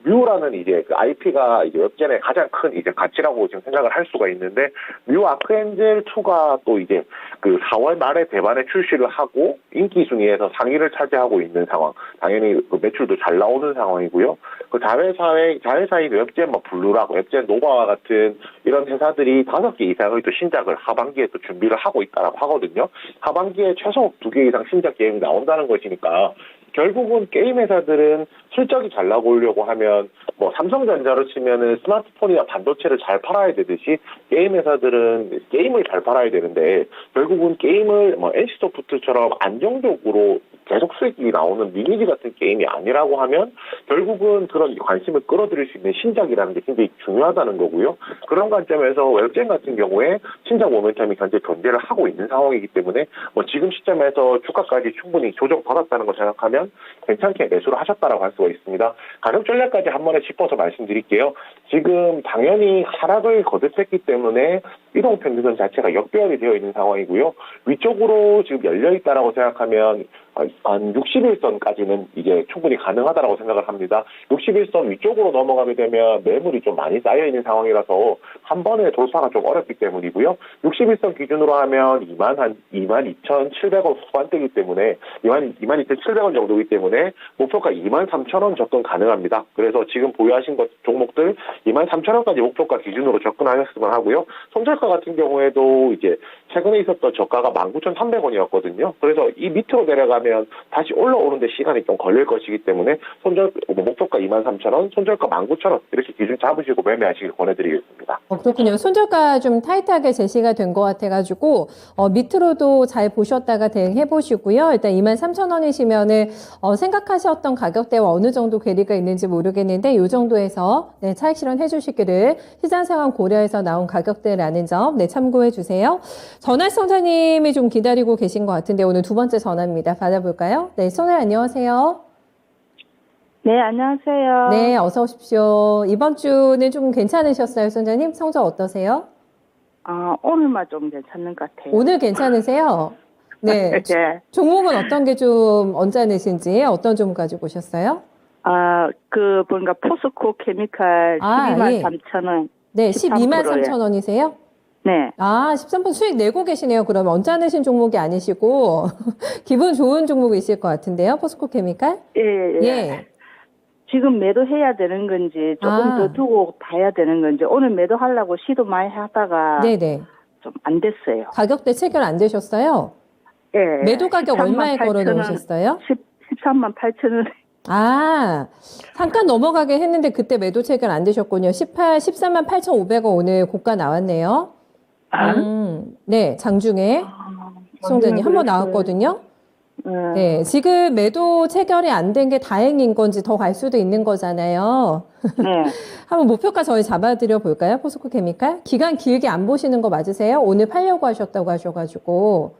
뮤라는 이제 그 IP가 이제 웹젠의 가장 큰 이제 가치라고 지금 생각을 할 수가 있는데 뮤 아크엔젤 2가 또 이제 그 4월 말에 대만에 출시를 하고 인기 순위에서 상위를 차지하고 있는 상황. 당연히 그 매출도 잘 나오는 상황이고요. 그 자회사인 웹젠 블루락, 웹젠 노바와 같은 이런 회사들이 5개 이상의 또 신작을 하반기에 또 준비를 하고 있다라고 하거든요. 하반기에 최소 2개 이상 신작 게임이 나온다는 것이니까 결국은 게임 회사들은 실적이 잘 나오려고 하면 뭐 삼성전자로 치면은 스마트폰이나 반도체를 잘 팔아야 되듯이 게임 회사들은 게임을 잘 팔아야 되는데 결국은 게임을 뭐 NC소프트처럼 안정적으로 계속 수익이 나오는 리니지 같은 게임이 아니라고 하면 결국은 그런 관심을 끌어들일 수 있는 신작이라는 게 굉장히 중요하다는 거고요. 그런 관점에서 웹젠 같은 경우에 신작 모멘텀이 현재 견제를 하고 있는 상황이기 때문에 뭐 지금 시점에서 주가까지 충분히 조정받았다는 걸 생각하면 괜찮게 매수를 하셨다라고 할 수가 있습니다. 가격 전략까지 한 번에 짚어서 말씀드릴게요. 지금 당연히 하락을 거듭했기 때문에 이동평균선 자체가 역배열이 되어 있는 상황이고요. 위쪽으로 지금 열려있다라고 생각하면 한 61선까지는 이제 충분히 가능하다라고 생각을 합니다. 61선 위쪽으로 넘어가게 되면 매물이 좀 많이 쌓여있는 상황이라서 한 번에 돌파가 좀 어렵기 때문이고요. 61선 기준으로 하면 22,700원 후반대이기 때문에 22,700원 정도이기 때문에 목표가 23,000원 접근 가능합니다. 그래서 지금 보유하신 것 종목들 23,000원까지 목표가 기준으로 접근하셨으면 하고요. 손절가 같은 경우에도 이제 최근에 있었던 저가가 19,300원이었거든요. 그래서 이 밑으로 내려가면 다시 올라오는데 시간이 좀 걸릴 것이기 때문에 목표가 23,000원, 손절가 19,000원 이렇게 기준 잡으시고 매매하시길 권해드리겠습니다. 그렇군요. 손절가 좀 타이트하게 제시가 된 것 같아가지고 밑으로도 잘 보셨다가 대응해 보시고요. 일단 23,000원이시면은 생각하셨던 가격대와 어느 정도 괴리가 있는지 모르겠는데 이 정도에서 네, 차익 실현해 주시기를 시장 상황 고려해서 나온 가격대라는 점 네, 참고해 주세요. 전화 시청자님이 좀 기다리고 계신 것 같은데 오늘 두 번째 전화입니다. 받아볼까요? 네, 손을 안녕하세요. 네, 안녕하세요. 네, 어서 오십시오. 이번 주는 좀 괜찮으셨어요, 선장님? 성적 어떠세요? 오늘만 좀 괜찮은 것 같아요. 오늘 괜찮으세요? 네. 네. 종목은 어떤 게 좀 언짢으신지 어떤 종목 가지고 오셨어요? 보니까 포스코 케미칼 12만 예. 3천 원. 네, 12만 13%예요. 3천 원이세요? 네. 13% 수익 내고 계시네요. 그러면 언짢으신 종목이 아니시고 기분 좋은 종목이 있을 것 같은데요. 포스코 케미칼? 예. 예. 지금 매도해야 되는 건지 조금 더 두고 봐야 되는 건지 오늘 매도하려고 시도 많이 하다가 네네. 좀 안 됐어요. 가격대 체결 안 되셨어요? 예. 매도 가격 13만 얼마에 8천 걸어 원, 놓으셨어요? 13만 8천 원. 잠깐 넘어가게 했는데 그때 매도 체결 안 되셨군요. 13만 8,500원 오늘 고가 나왔네요. 네, 장중에 시청자님 한번 나왔거든요. 네, 지금 매도 체결이 안 된 게 다행인 건지 더 갈 수도 있는 거잖아요. 네. 한번 목표가 저희 잡아드려 볼까요? 포스코 케미칼? 기간 길게 안 보시는 거 맞으세요? 오늘 팔려고 하셨다고 하셔가지고.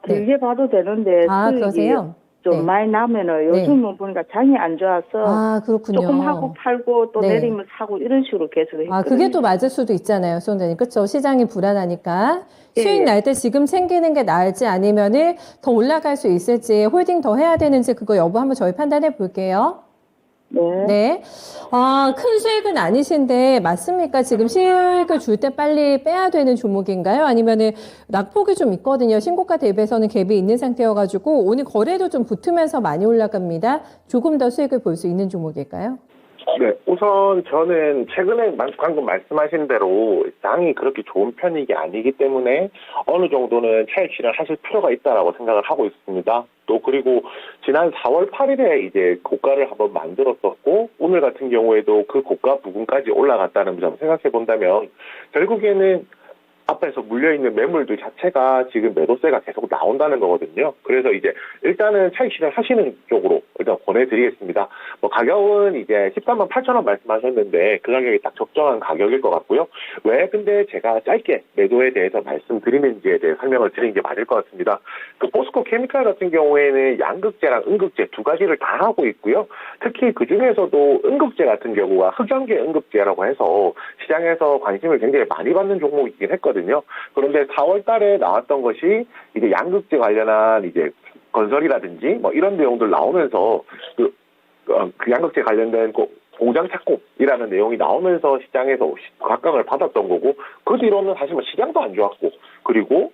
길게 봐도 되는데 수익이 그러세요? 좀 네. 많이 나면은 요즘은 보니까 장이 안 좋아서 그렇군요. 조금 하고 팔고 또 네. 내리면 사고 이런 식으로 계속 했거든요. 그게 또 맞을 수도 있잖아요, 수원장님. 그렇죠? 시장이 불안하니까. 예. 수익 날 때 지금 챙기는 게 나을지 아니면은 더 올라갈 수 있을지 홀딩 더 해야 되는지 그거 여부 한번 저희 판단해 볼게요. 네. 네. 큰 수익은 아니신데 맞습니까? 지금 수익을 줄 때 빨리 빼야 되는 종목인가요? 아니면은 낙폭이 좀 있거든요. 신고가 대비해서는 갭이 있는 상태여가지고 오늘 거래도 좀 붙으면서 많이 올라갑니다. 조금 더 수익을 볼 수 있는 종목일까요? 네, 우선 저는 최근에 방금 말씀하신 대로 장이 그렇게 좋은 편이 아니기 때문에 어느 정도는 차익 실현하실 필요가 있다라고 생각을 하고 있습니다. 또 그리고 지난 4월 8일에 이제 고가를 한번 만들었었고 오늘 같은 경우에도 그 고가 부분까지 올라갔다는 점 생각해 본다면 결국에는 앞에서 물려있는 매물들 자체가 지금 매도세가 계속 나온다는 거거든요. 그래서 이제 일단은 차익 실현하시는 쪽으로 일단 권해드리겠습니다. 가격은 이제 13만 8천 원 말씀하셨는데 그 가격이 딱 적정한 가격일 것 같고요. 왜 근데 제가 짧게 매도에 대해서 말씀드리는지에 대해 설명을 드리는 게 맞을 것 같습니다. 그 포스코 케미칼 같은 경우에는 양극재랑 음극재 두 가지를 다 하고 있고요. 특히 그 중에서도 음극재 같은 경우가 흑연계 음극재라고 해서 시장에서 관심을 굉장히 많이 받는 종목이긴 했거든요. 그런데 4월 달에 나왔던 것이 이제 양극재 관련한 이제 건설이라든지 이런 내용들 나오면서 그 양극재 관련된 공장 착공이라는 내용이 나오면서 시장에서 각광을 받았던 거고 그 뒤로는 사실 시장도 안 좋았고 그리고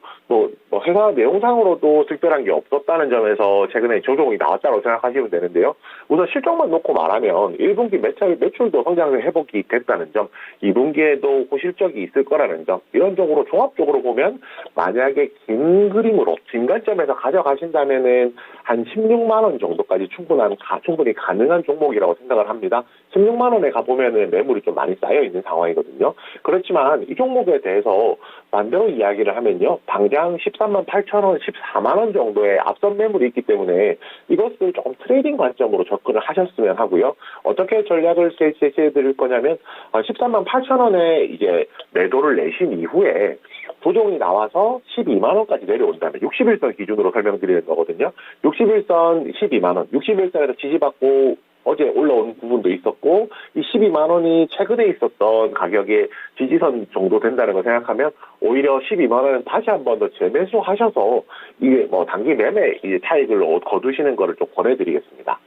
회사 내용상으로도 특별한 게 없었다는 점에서 최근에 조정이 나왔다고 생각하시면 되는데요. 우선 실적만 놓고 말하면 1분기 매출도 성장 회복이 됐다는 점, 2분기에도 고실적이 있을 거라는 점, 이런 쪽으로 종합적으로 보면 만약에 긴 그림으로 긴 관점에서 가져가신다면은 한 16만 원 정도까지 충분히 가능한 종목이라고 생각을 합니다. 16만 원에 가보면은 매물이 좀 많이 쌓여 있는 상황이거든요. 그렇지만 이 종목에 대해서 반대로 이야기를 하면요. 당장 13만 8천 원, 14만 원 정도의 앞선 매물이 있기 때문에 이것을 조금 트레이딩 관점으로 접근을 하셨으면 하고요. 어떻게 전략을 제시해 드릴 거냐면 13만 8천 원에 이제 매도를 내신 이후에 조정이 나와서 12만 원까지 내려온다면 61선 기준으로 설명드리는 거거든요. 61선 12만 원, 61선에서 지지받고 어제 올라온 부분도 있었고 이 12만 원이 최근에 있었던 가격의 지지선 정도 된다는 걸 생각하면 오히려 12만 원은 다시 한 번 더 재매수하셔서 이게 단기 매매 차익을 거두시는 거를 좀 권해드리겠습니다.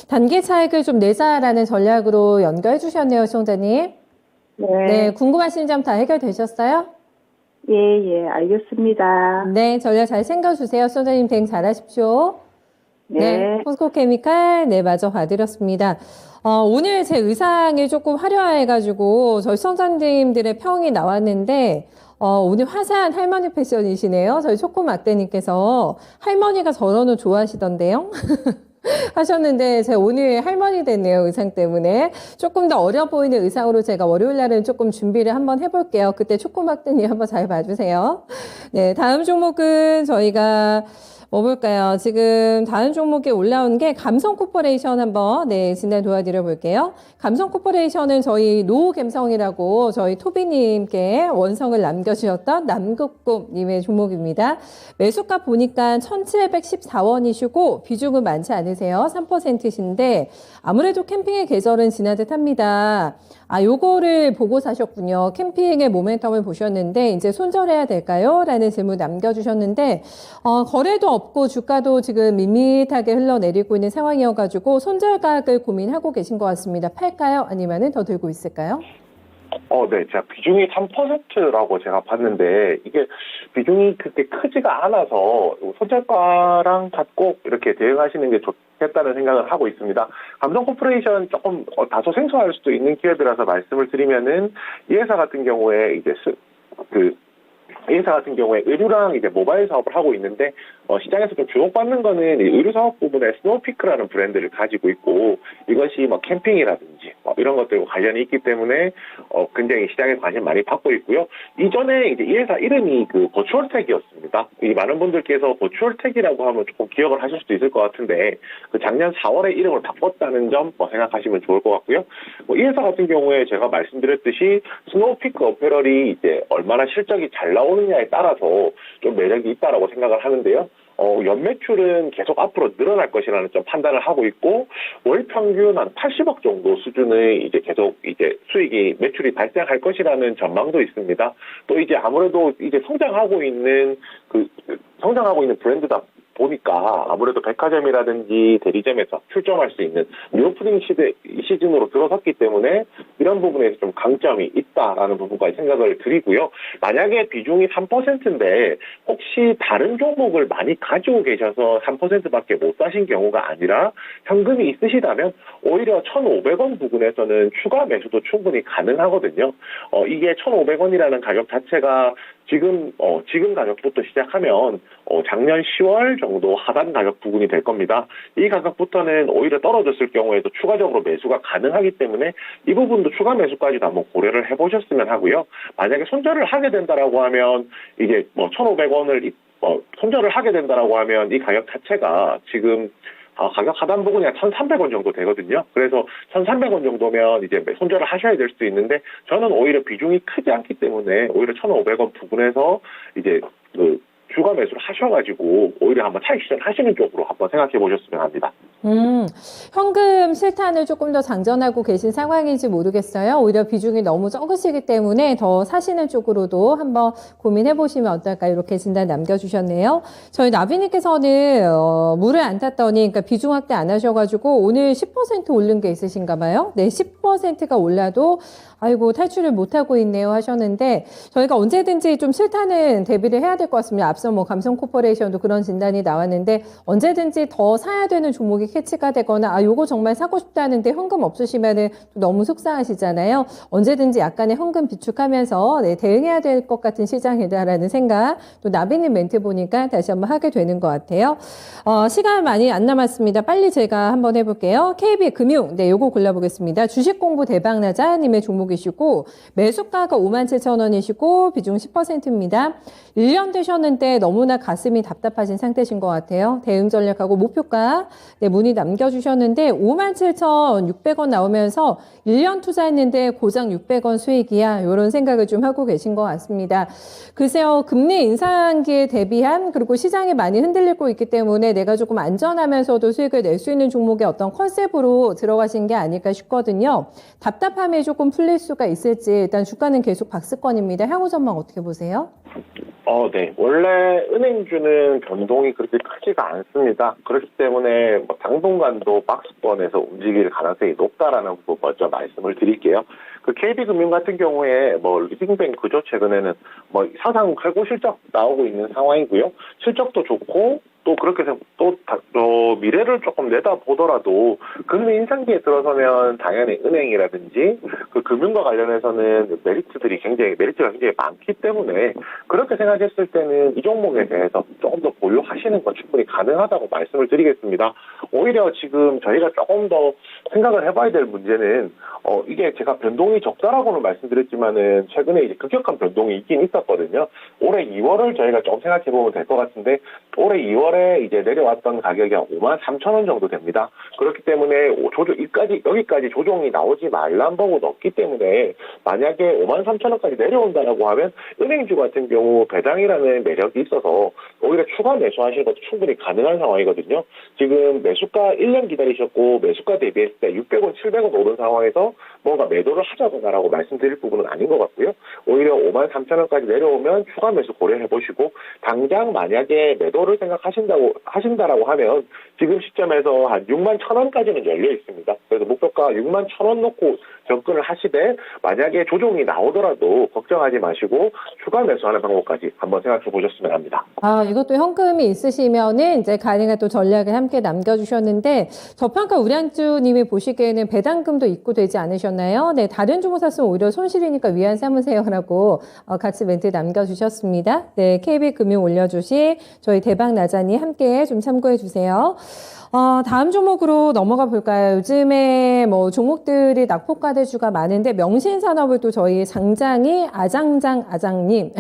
단기 차익을 좀 내자라는 전략으로 연결해 주셨네요, 시청자님. 네, 궁금하신 점 다 해결되셨어요? 예, 알겠습니다. 네, 전략 잘 챙겨주세요. 시청자님 대응 잘하십시오. 네, 포스코 케미칼, 마저 봐드렸습니다. 오늘 제 의상이 조금 화려해가지고 저희 시청자님들의 평이 나왔는데 오늘 화사한 할머니 패션이시네요. 저희 초코막대님께서 할머니가 저런 옷 좋아하시던데요. 하셨는데 제가 오늘 할머니 됐네요. 의상 때문에. 조금 더 어려 보이는 의상으로 제가 월요일 날은 조금 준비를 한번 해볼게요. 그때 초코막대님 한번 잘 봐주세요. 네, 다음 종목은 저희가 뭐 볼까요? 지금 다른 종목에 올라온 게 감성코퍼레이션 한번 진단 도와드려 볼게요. 감성코퍼레이션은 저희 노갬성이라고 저희 토비님께 원성을 남겨주셨던 남극곰님의 종목입니다. 매수가 보니까 1,714원이시고 비중은 많지 않으세요. 3%신데 아무래도 캠핑의 계절은 지난 듯 합니다. 요거를 보고 사셨군요. 캠핑의 모멘텀을 보셨는데 이제 손절해야 될까요? 라는 질문 남겨주셨는데 거래도 없고 주가도 지금 밋밋하게 흘러내리고 있는 상황이어가지고 손절가격을 고민하고 계신 것 같습니다. 팔까요? 아니면 더 들고 있을까요? 네. 제가 비중이 3%라고 제가 봤는데, 이게 비중이 그렇게 크지가 않아서, 손절가랑 같고, 이렇게 대응하시는 게 좋겠다는 생각을 하고 있습니다. 감성코퍼레이션 조금 다소 생소할 수도 있는 기업이라서 말씀을 드리면은, 이 회사 같은 경우에 이제 이 회사 같은 경우에 의류랑 이제 모바일 사업을 하고 있는데, 시장에서 좀 주목받는 거는 이 의류 사업 부분에 스노우피크라는 브랜드를 가지고 있고, 이것이 캠핑이라든지 이런 것들과 관련이 있기 때문에 굉장히 시장에 관심 많이 받고 있고요. 이전에 이제 이 회사 이름이 버추얼텍이었습니다. 이 많은 분들께서 버추얼텍이라고 하면 조금 기억을 하실 수도 있을 것 같은데, 작년 4월에 이름을 바꿨다는 점 생각하시면 좋을 것 같고요. 이 회사 같은 경우에 제가 말씀드렸듯이 스노우피크 어페럴이 이제 얼마나 실적이 잘 나오느냐에 따라서 좀 매력이 있다라고 생각을 하는데요. 연매출은 계속 앞으로 늘어날 것이라는 좀 판단을 하고 있고, 월 평균 한 80억 정도 수준의 이제 계속 이제 수익이, 매출이 발생할 것이라는 전망도 있습니다. 또 이제 아무래도 이제 성장하고 있는 브랜드다 보니까 아무래도 백화점이라든지 대리점에서 출점할 수 있는 리오프닝 시즌으로 들어섰기 때문에 이런 부분에서 좀 강점이 있다라는 부분까지 생각을 드리고요. 만약에 비중이 3%인데 혹시 다른 종목을 많이 가지고 계셔서 3%밖에 못 사신 경우가 아니라 현금이 있으시다면 오히려 1,500원 부근에서는 추가 매수도 충분히 가능하거든요. 이게 1,500원이라는 가격 자체가 지금 가격부터 시작하면 작년 10월 정도 하단 가격 부근이 될 겁니다. 이 가격부터는 오히려 떨어졌을 경우에도 추가적으로 매수가 가능하기 때문에 이 부분도 추가 매수까지도 한번 고려를 해보셨으면 하고요. 만약에 손절을 하게 된다라고 하면 이게 1,500원을 손절을 하게 된다라고 하면 이 가격 자체가 지금 가격 하단 부분이 한 1,300원 정도 되거든요. 그래서 1,300원 정도면 이제 손절을 하셔야 될 수도 있는데, 저는 오히려 비중이 크지 않기 때문에 오히려 1,500원 부근에서 이제 추가 매수를 하셔가지고 오히려 한번 차익 실현하시는 쪽으로 한번 생각해 보셨으면 합니다. 현금 실탄을 조금 더 장전하고 계신 상황인지 모르겠어요. 오히려 비중이 너무 적으시기 때문에 더 사시는 쪽으로도 한번 고민해 보시면 어떨까, 이렇게 진단 남겨주셨네요. 저희 나비님께서는 물을 안 탔더니, 그러니까 비중 확대 안 하셔가지고 오늘 10% 오른 게 있으신가 봐요. 네, 10%가 올라도 아이고 탈출을 못하고 있네요 하셨는데, 저희가 언제든지 좀 실탄은 대비를 해야 될 것 같습니다. 앞서 감성코퍼레이션도 그런 진단이 나왔는데, 언제든지 더 사야 되는 종목이 캐치가 되거나 요거 정말 사고 싶다는데 현금 없으시면은 너무 속상하시잖아요. 언제든지 약간의 현금 비축하면서 대응해야 될 것 같은 시장이다라는 생각, 또 나비님 멘트 보니까 다시 한번 하게 되는 것 같아요. 시간 많이 안 남았습니다. 빨리 제가 한번 해볼게요. KB금융, 요거 골라보겠습니다. 주식 공부 대박나자님의 종목이시고, 매수가가 57,000원이시고 비중 10%입니다. 1년 되셨는데 너무나 가슴이 답답하신 상태신 것 같아요. 대응 전략하고 목표가 문의 남겨주셨는데 57,600원 나오면서 1년 투자했는데 고작 600원 수익이야, 이런 생각을 좀 하고 계신 것 같습니다. 글쎄요, 금리 인상기에 대비한, 그리고 시장이 많이 흔들리고 있기 때문에 내가 조금 안전하면서도 수익을 낼 수 있는 종목의 어떤 컨셉으로 들어가신 게 아닐까 싶거든요. 답답함이 조금 풀릴 수가 있을지, 일단 주가는 계속 박스권입니다. 향후 전망 어떻게 보세요? 네. 원래 은행주는 변동이 그렇게 크지가 않습니다. 그렇기 때문에 당분간도 박스권에서 움직일 가능성이 높다라는 부분 먼저 말씀을 드릴게요. KB금융 같은 경우에 리딩뱅크죠. 최근에는 사상 최고 실적 나오고 있는 상황이고요. 실적도 좋고, 또 그렇게 또 미래를 조금 내다보더라도 금리 인상기에 들어서면 당연히 은행이라든지 금융과 관련해서는 메리트가 굉장히 많기 때문에, 그렇게 생각했을 때는 이 종목에 대해서 조금 더 보유하시는 건 충분히 가능하다고 말씀을 드리겠습니다. 오히려 지금 저희가 조금 더 생각을 해봐야 될 문제는, 이게 제가 변동이 적다라고는 말씀드렸지만은 최근에 이제 급격한 변동이 있긴 있었거든요. 올해 2월을 저희가 좀 생각해 보면 될 것 같은데, 올해 2월에 달에 이제 내려왔던 가격이 한 53,000원 정도 됩니다. 그렇기 때문에 여기까지 조정이 나오지 말란 법은 없기 때문에 만약에 53,000원까지 내려온다라고 하면 은행주 같은 경우 배당이라는 매력이 있어서 오히려 추가 매수하시는 것도 충분히 가능한 상황이거든요. 지금 매수가 1년 기다리셨고 매수가 대비했을 때 600원, 700원 오른 상황에서 뭔가 매도를 하자거나라고 말씀드릴 부분은 아닌 것 같고요. 오히려 53,000원까지 내려오면 추가 매수 고려해보시고 당장 만약에 매도를 하신다라고 하면 지금 시점에서 한 61,000원까지는 열려 있습니다. 그래서 목표가 61,000원 놓고 접근을 하시되 만약에 조정이 나오더라도 걱정하지 마시고 추가 매수하는 방법까지 한번 생각해 보셨으면 합니다. 이것도 현금이 있으시면은 이제 가능한 또 전략을 함께 남겨주셨는데 저평가 우량주님이 보시기에는 배당금도 입고되지 않으셨나요? 네, 다른 종목 샀으면 오히려 손실이니까 위안 삼으세요라고 같이 멘트 남겨주셨습니다. 네, KB금융 올려주시 저희 대박나자니 함께 좀 참고해 주세요. 다음 종목으로 넘어가 볼까요? 요즘에 뭐 종목들이 낙폭과대주가 많은데 명신산업을 또 저희 장장이 아장님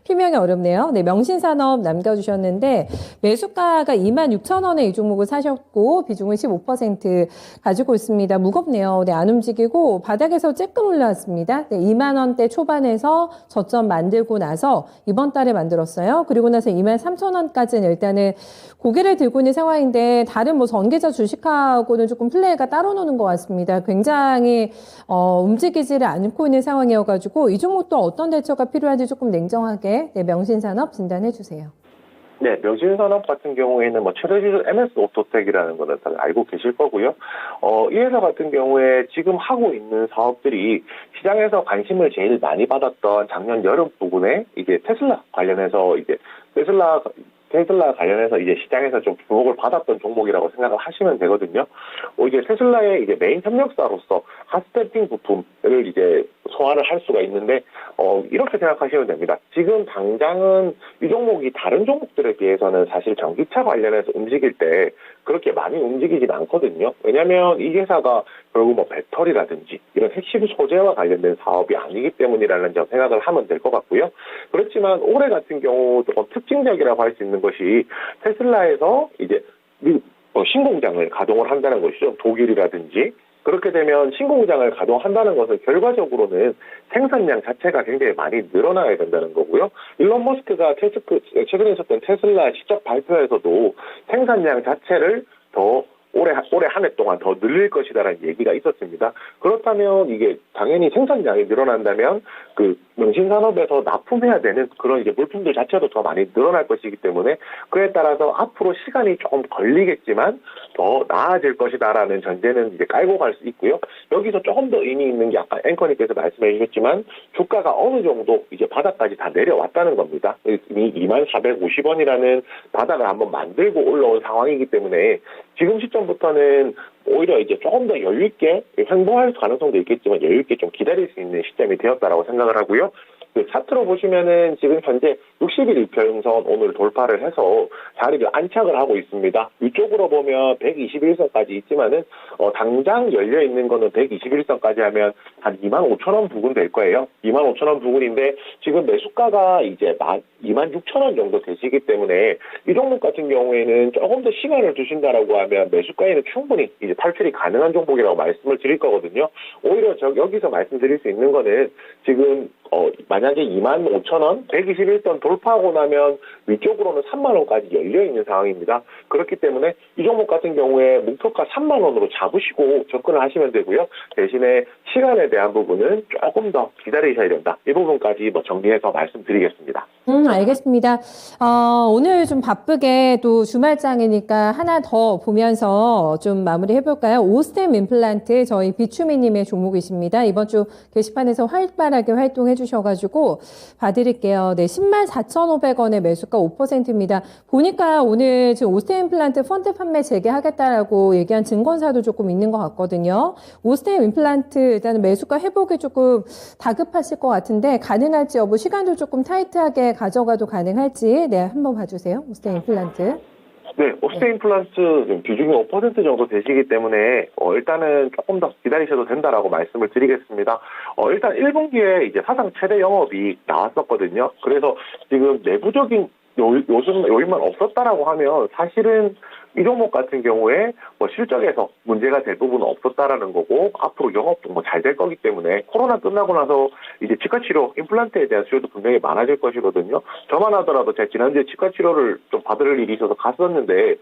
피명이 어렵네요. 네, 명신산업 남겨주셨는데 매수가가 26,000원에 이 종목을 사셨고 비중은 15% 가지고 있습니다. 무겁네요. 네, 안 움직이고 바닥에서 쬐끔 올라왔습니다. 네, 2만 원대 초반에서 저점 만들고 나서 이번 달에 만들었어요. 그리고 나서 23,000원까지는 일단은 고개를 들고 있는 상황인데 다른 뭐 전기차 주식하고는 조금 플레이가 따로 노는 것 같습니다. 굉장히 움직이지를 않고 있는 상황이어가지고 이 종목도 어떤 대처가 필요한지 조금 냉정하게 명신산업 진단해 주세요. 네, 명신산업 같은 경우에는 뭐 최대주주 MS 오토텍이라는 거는 다들 알고 계실 거고요. 이 회사 같은 경우에 지금 하고 있는 사업들이 시장에서 관심을 제일 많이 받았던 작년 여름 부분에 이제 테슬라 관련해서 테슬라 관련해서 이제 시장에서 좀 주목을 받았던 종목이라고 생각을 하시면 되거든요. 이제 테슬라의 이제 메인 협력사로서 핫스태핑 부품을 이제 소화를 할 수가 있는데, 이렇게 생각하시면 됩니다. 지금 당장은 이 종목이 다른 종목들에 비해서는 사실 전기차 관련해서 움직일 때 그렇게 많이 움직이진 않거든요. 왜냐면 이 회사가 결국 뭐 배터리라든지 이런 핵심 소재와 관련된 사업이 아니기 때문이라는 점 생각을 하면 될 것 같고요. 그렇지만 올해 같은 경우 조금 특징적이라고 할 수 있는 것이 테슬라에서 이제 신공장을 가동을 한다는 것이죠. 독일이라든지. 그렇게 되면 신공장을 가동한다는 것은 결과적으로는 생산량 자체가 굉장히 많이 늘어나야 된다는 거고요. 일론 머스크가 최근에 있었던 테슬라 시작 발표에서도 생산량 자체를 더 올해 한 해 동안 더 늘릴 것이다라는 얘기가 있었습니다. 그렇다면 이게 당연히 생산량이 늘어난다면 그 명신산업에서 납품해야 되는 그런 이제 물품들 자체도 더 많이 늘어날 것이기 때문에 그에 따라서 앞으로 시간이 조금 걸리겠지만 더 나아질 것이다라는 전제는 이제 깔고 갈 수 있고요. 여기서 조금 더 의미 있는 게 아까 앵커님께서 말씀해 주셨지만 주가가 어느 정도 이제 바닥까지 다 내려왔다는 겁니다. 이미 2450원이라는 바닥을 한번 만들고 올라온 상황이기 때문에 지금 시점부터는 오히려 이제 조금 더 여유 있게 횡보할 가능성도 있겠지만 여유 있게 좀 기다릴 수 있는 시점이 되었다라고 생각을 하고요. 그 차트로 보시면은 지금 현재 60일 이평선 오늘 돌파를 해서 자리를 안착을 하고 있습니다. 위쪽으로 보면 121선까지 있지만은 당장 열려 있는 거는 121선까지 하면 한 25,000원 부근 될 거예요. 25,000원 부근인데 지금 매수가가 이제 26,000원 정도 되시기 때문에 이 종목 같은 경우에는 조금 더 시간을 두신다라고 하면 매수가에는 충분히 이제 탈출이 가능한 종목이라고 말씀을 드릴 거거든요. 오히려 여기서 말씀드릴 수 있는 거는 지금 만약에 25,000원, 121선 돌파하고 나면 위쪽으로는 3만원까지 열려있는 상황입니다. 그렇기 때문에 이 종목 같은 경우에 목표가 3만원으로 잡으시고 접근을 하시면 되고요. 대신에 시간에 대한 부분은 조금 더 기다리셔야 된다. 이 부분까지 정리해서 말씀드리겠습니다. 알겠습니다. 오늘 좀 바쁘게 또 주말장이니까 하나 더 보면서 좀 마무리 해볼까요? 오스템 임플란트 저희 비추미님의 종목이십니다. 이번 주 게시판에서 활발하게 활동해 주셔가지고 봐드릴게요. 네, 104,500원에 매수가 5%입니다. 보니까 오늘 지금 오스템 임플란트 펀드 판매 재개하겠다라고 얘기한 증권사도 조금 있는 것 같거든요. 오스템 임플란트 일단은 매수가 회복이 조금 다급하실 것 같은데 가능할지 여부 시간도 조금 타이트하게 가져가도 가능할지 한번 봐주세요. 오스템 임플란트. 네, 오스템 임플란트 비중이 5% 정도 되시기 때문에 일단은 조금 더 기다리셔도 된다라고 말씀을 드리겠습니다. 일단 1분기에 이제 사상 최대 영업이 나왔었거든요. 그래서 지금 내부적인 요인만 없었다라고 하면 사실은 이 종목 같은 경우에 뭐 실적에서 문제가 될 부분은 없었다라는 거고 앞으로 영업도 뭐 잘 될 거기 때문에 코로나 끝나고 나서 이제 치과 치료, 임플란트에 대한 수요도 분명히 많아질 것이거든요. 저만 하더라도 제가 지난주에 치과 치료를 좀 받을 일이 있어서 갔었는데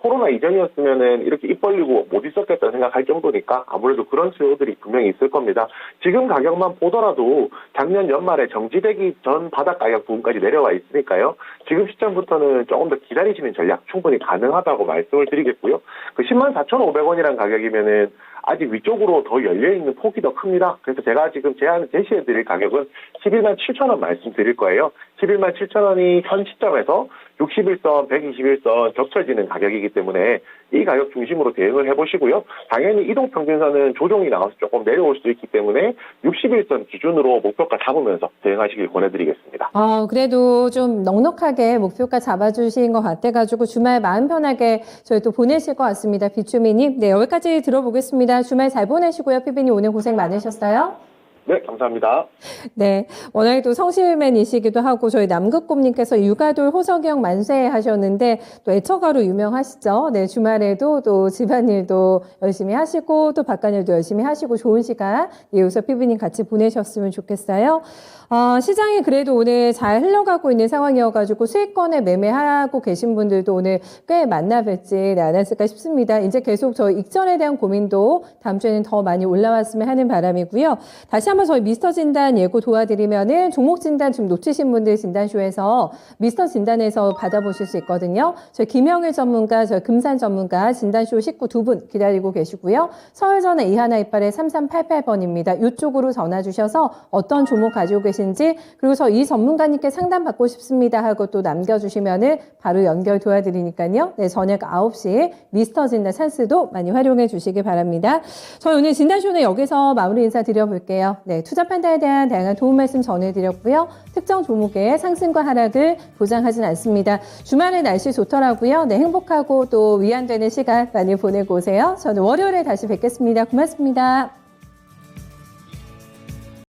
코로나 이전이었으면은 이렇게 입 벌리고 못 있었겠다는 생각할 정도니까 아무래도 그런 수요들이 분명히 있을 겁니다. 지금 가격만 보더라도 작년 연말에 정지되기 전 바닥 가격 부분까지 내려와 있으니까요. 지금 시점부터는 조금 더 기다리시는 전략 충분히 가능하다고 말씀을 드리겠고요. 그 104,500원이라는 가격이면은 아직 위쪽으로 더 열려있는 폭이 더 큽니다. 그래서 제가 지금 제시해드릴 가격은 117,000원 말씀드릴 거예요. 117,000원이 현 시점에서 61선, 121선 겹쳐지는 가격이기 때문에 이 가격 중심으로 대응을 해보시고요. 당연히 이동평균선은 조정이 나와서 조금 내려올 수도 있기 때문에 61선 기준으로 목표가 잡으면서 대응하시길 권해드리겠습니다. 그래도 좀 넉넉하게 목표가 잡아주신 것 같아가지고 주말 마음 편하게 저희 또 보내실 것 같습니다. 비추미님. 네, 여기까지 들어보겠습니다. 주말 잘 보내시고요. 피비님 오늘 고생 많으셨어요. 네, 감사합니다. 네, 워낙에 또 성실맨이시기도 하고 저희 남극곰님께서 육아돌 호석영 만세 하셨는데 또 애처가로 유명하시죠. 네, 주말에도 또 집안일도 열심히 하시고 또 바깥일도 열심히 하시고 좋은 시간 이우서 피비님 같이 보내셨으면 좋겠어요. 시장이 그래도 오늘 잘 흘러가고 있는 상황이어가지고 수익권에 매매하고 계신 분들도 오늘 꽤 만나 뵙지 않았을까 싶습니다. 이제 계속 저희 익전에 대한 고민도 다음 주에는 더 많이 올라왔으면 하는 바람이고요. 다시 한번 저희 미스터 진단 예고 도와드리면은 종목 진단 좀 놓치신 분들 진단쇼에서 미스터 진단에서 받아보실 수 있거든요. 저희 김영일 전문가, 저희 금산 전문가 진단쇼 식구 두 분 기다리고 계시고요. 서울전화 2128에 3388번입니다. 이쪽으로 전화 주셔서 어떤 종목 가지고 계신지 그리고 저 이 전문가님께 상담 받고 싶습니다 하고 또 남겨주시면은 바로 연결 도와드리니까요. 네, 저녁 9시 미스터 진단 찬스도 많이 활용해 주시기 바랍니다. 저희 오늘 진단쇼는 여기서 마무리 인사 드려볼게요. 네, 투자 판단에 대한 다양한 도움 말씀 전해드렸고요. 특정 종목의 상승과 하락을 보장하진 않습니다. 주말에 날씨 좋더라고요. 네, 행복하고 또 위안되는 시간 많이 보내고 오세요. 저는 월요일에 다시 뵙겠습니다. 고맙습니다.